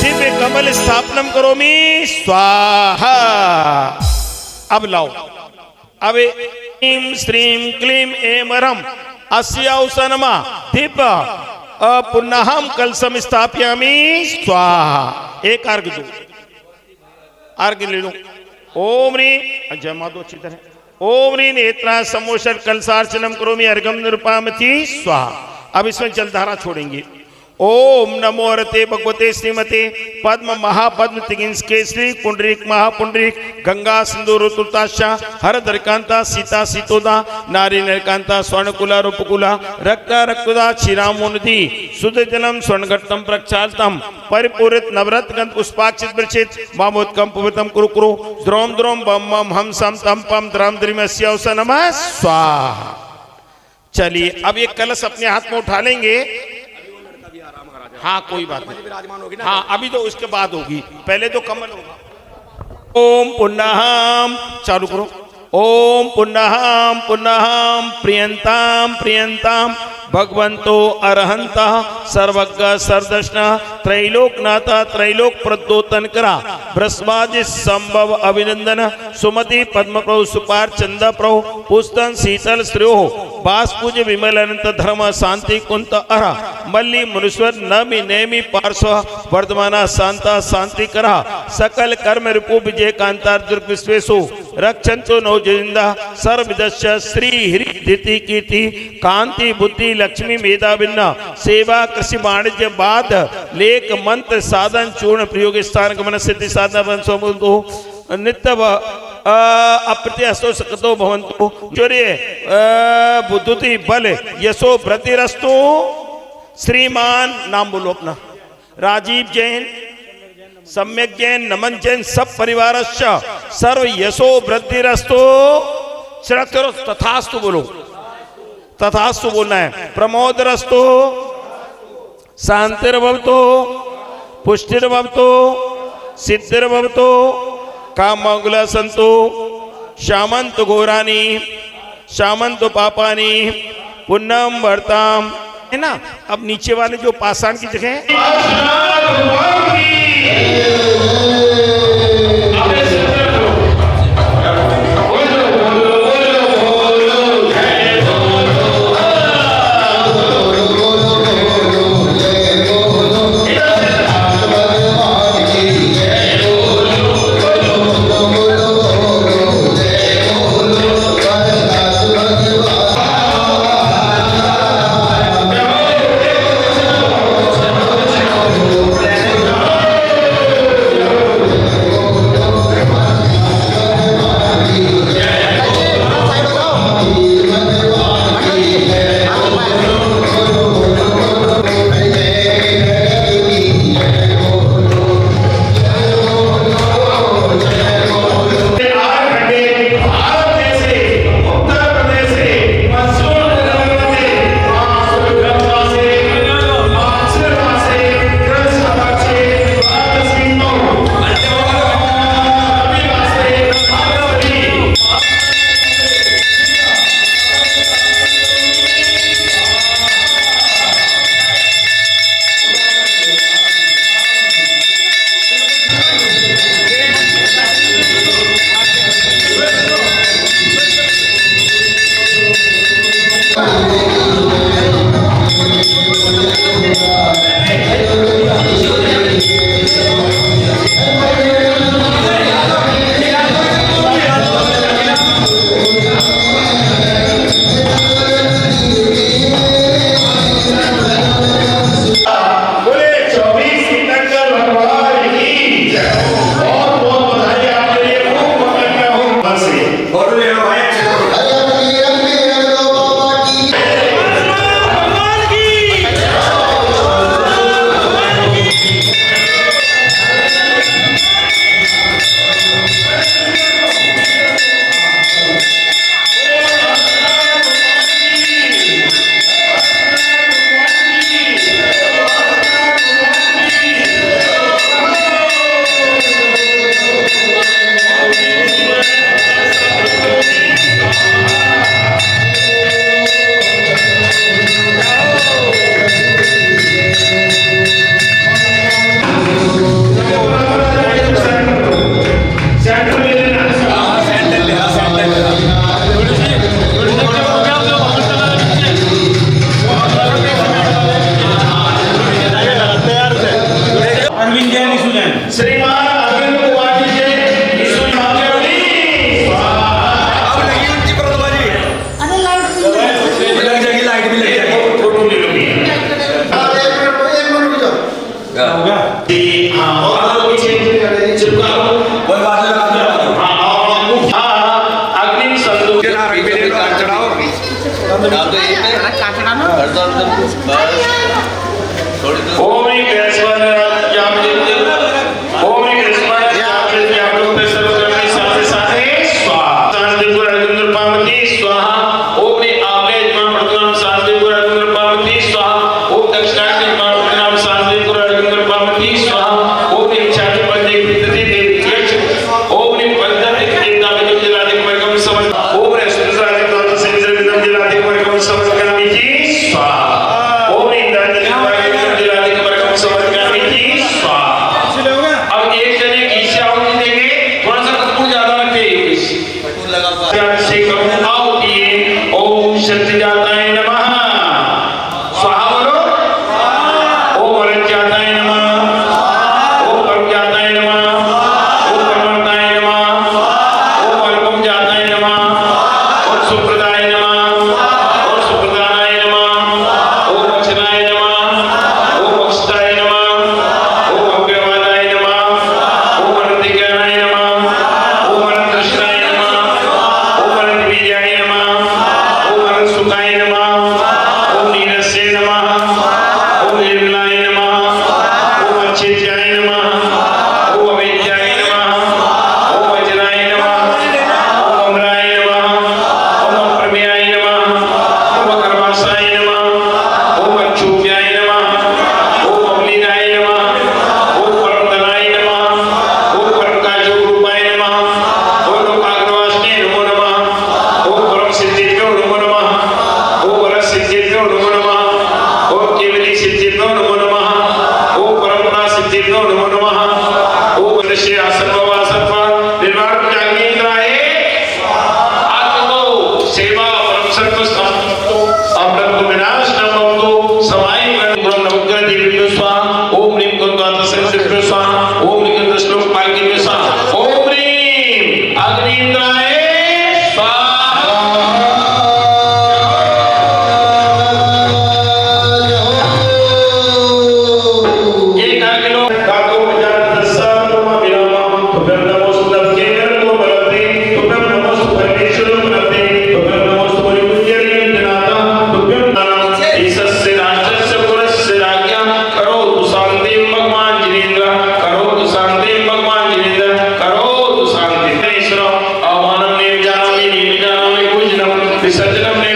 दिव्य कमल स्थापनम करोमि स्वाहा। अब लाओ अब ह्रीं श्रीं क्लीं ऐं ह्रम अस्यावसनमा दीप पुनःम कलशम स्थापयामि स्वाहा। एक अर्घ दो अर्घ ले लो। ओम ह्रीं जमा दो अच्छी तरह। ओम ह्रीं नेत्रा समोषर कलशार्चनम करोमि अर्घम निरूपामति स्वाहा। अब इसमें जलधारा छोड़ेंगे। ओम नमो रते भगवते श्रीमते पद्म महापद्म केसरी पुंडरीक महापुंडरीक गंगा सिंधु ऋतुताशा हर दरकांता सीता सीतोदा नारी नरकांता स्वर्णकुला रूपकुला रक्ता रक्तदा क्षीरामोनदी शुद्ध जलम स्वर्णघट्टम प्रक्षालतम परिपूरित नवरत्न गंध पुष्पाक्षित वृक्षित मामोदकम पवित्रम कुरु कुरु द्रोम द्रोम बम मम हम सम तम पम द्राम द्रिमस्यावस नमः स्वाहा। चलिए अब ये कलश अपने हाथ में उठा लेंगे। हाँ कोई बात नहीं। हाँ अभी तो उसके बाद होगी, पहले तो कमल होगा। ओम पुनःम चालू करो। ओम पुनःम पुनःम प्रियंताम प्रियंताम भगवंतो अरहंता सर्वज्ञ सर्वदर्शन त्रैलोकनाथ त्रैलोक प्रद्योतनकरा ब्रह्मादि संभव अभिनंदन सुमति पद्म प्रभु सुपार चंद प्रभु पुस्तन शीतल श्रेयो बाष्पूज विमल अनंत धर्म शांति कुंत अर मल्ली मुनीश्वर नमी नेमी पार्श्व वर्धमाना शांता शांति करा सकल कर्म रिपु विजय कांतार दुर्ग विश्वेशु रक्षंतो नौ जिंदा सर्वदस्य श्री हरि धीति कीर्ति कांति बुद्धि लक्ष्मी मेधा भिन्न सेवा कृषि वाणिज्य बाद लेख मंत्र साधन चूर्ण प्रयोग स्थान गमन सिद्धि साधन नित्य अप्रत्यस्तो सकतो भवन्तु चोर्य बुद्धि बल यशो प्रतिरस्तु। श्रीमान नाम बोलो अपना राजीव जैन सम्यक जैन नमन जैन सब परिवार सर्व यशो वृद्धिरस्तु। करो तथास्तु बोलो, तथास्तु बोलना है। प्रमोदरस्तु शांतिर्भवतु पुष्टिर्भवतु सिद्धिर्भवतु कामंगल संतु शामंत घोरानी शामंत पापानी पुन्नम वर्ताम है ना। अब नीचे वाले जो पाषाण की जगह श्रीमान अरविंद कुमार जी से ईश्वर महादेवनी अब लगी उनकी प्रतिभाजी अरे लाइट लग जाएगी लाइट भी लग जाएगी फोटो ले लो भैया हाँ और पीछे चिपका लो कोई बात नहीं लगा दो हाँ अग्नि संदूक चला रख मेरे काट चढ़ाओ ओम कृष्ण जाप ओम कृष्ण जाप लोग पे सर्व करने साथे साथे स्वाहा शांतिपुर अर्जुन पार्वती स्वाहा ओम ने आमले जमा प्रणाम शांतिपुर अर्जुन पार्वती स्वाहा ओम दक्षिणाग्नि जमा प्रणाम शांतिपुर अर्जुन पार्वती स्वाहा ओम ने छाती पंजे विद्यते देवी यक्ष ओम ने पंचम एकता में जलादि वर्गम समझ ओम ने सुंदरादि दोष से विदम जलादि वर्गम समझ करनी जी स्वाहा ओम ने इंद्रादि जलादि वर्गम समझ करनी जी स्वाहा अब एक जने की इच्छा होती देंगे थोड़ा सा कपूर ज्यादा रखते हैं से कपूर आओ दिए ओम शक्ति जाताय नमः स्वाहा बोलो ओम वरद जाताय नमः ओम कर्म जाताय नमः ओम कर्मताय नमः ओम अर्पम जाताय नमः ओम सुप्रदाय नमः ओम सुप्रदानाय नमः ओम अक्षराय नमः ओम अक्षताय नमः ओम अव्यवादाय नमः ओम अनंतिज्ञानाय नमः ओम अनंतकृष्णाय नमः ओम अनंतवीर्याय नमः ओम अनंतसुखाय नमः ओम नीरस्य नमः ओम निर्मलाय नमः ओम अच्छेत्याय नमः ओम अवेद्याय नमः ओम अजराय नमः ओम अमराय नमः ओम अप्रमेयाय नमः ओम अकर्मासाय नमः ओम अच्छूप्याय नमः ओम अवलीनाय नमः ओम परमधनाय नमः ओम परमकाजोरूपाय नमः ओम लोकाग्रवासिने नमो नमः ओम परम सिद्धिभ्यो नमो नमः ओम वरसिद्धिभ्यो नमो नमः ओम केवली सिद्धिभ्यो नमो नमः ओम परमपरा सिद्धिभ्यो नमो नमः ओम दृश्य असर्ववासर्व निर्वाण जागीन्द्राय आत्मको सेवा परम सर्व स्थापतो अमृत विनाश नमो समाय गुरु नवग्रह देवी स्वाहा ओम ह्रीं कुंदात संसिद्ध स्वाहा ओम निकंद श्लोक पालकी स्वाहा ओम ह्रीं अग्निन्द्राय एक किलो काको बजार दस्सा तुम विराम तो फिर नमो सुंदर के नमो बलते तो फिर नमो सुपरमेश्वर बलते तो फिर नमो सुपरि पुण्यरी जनाता तो फिर नाम ईसस्य राष्ट्रस्य पुरस्य राज्ञा करो तु शांति भगवान जिनेन्द्र करो तु शांति भगवान जिनेन्द्र करो तु शांति ईश्वर आह्वानं ने जानामि पूजनं विसर्जनं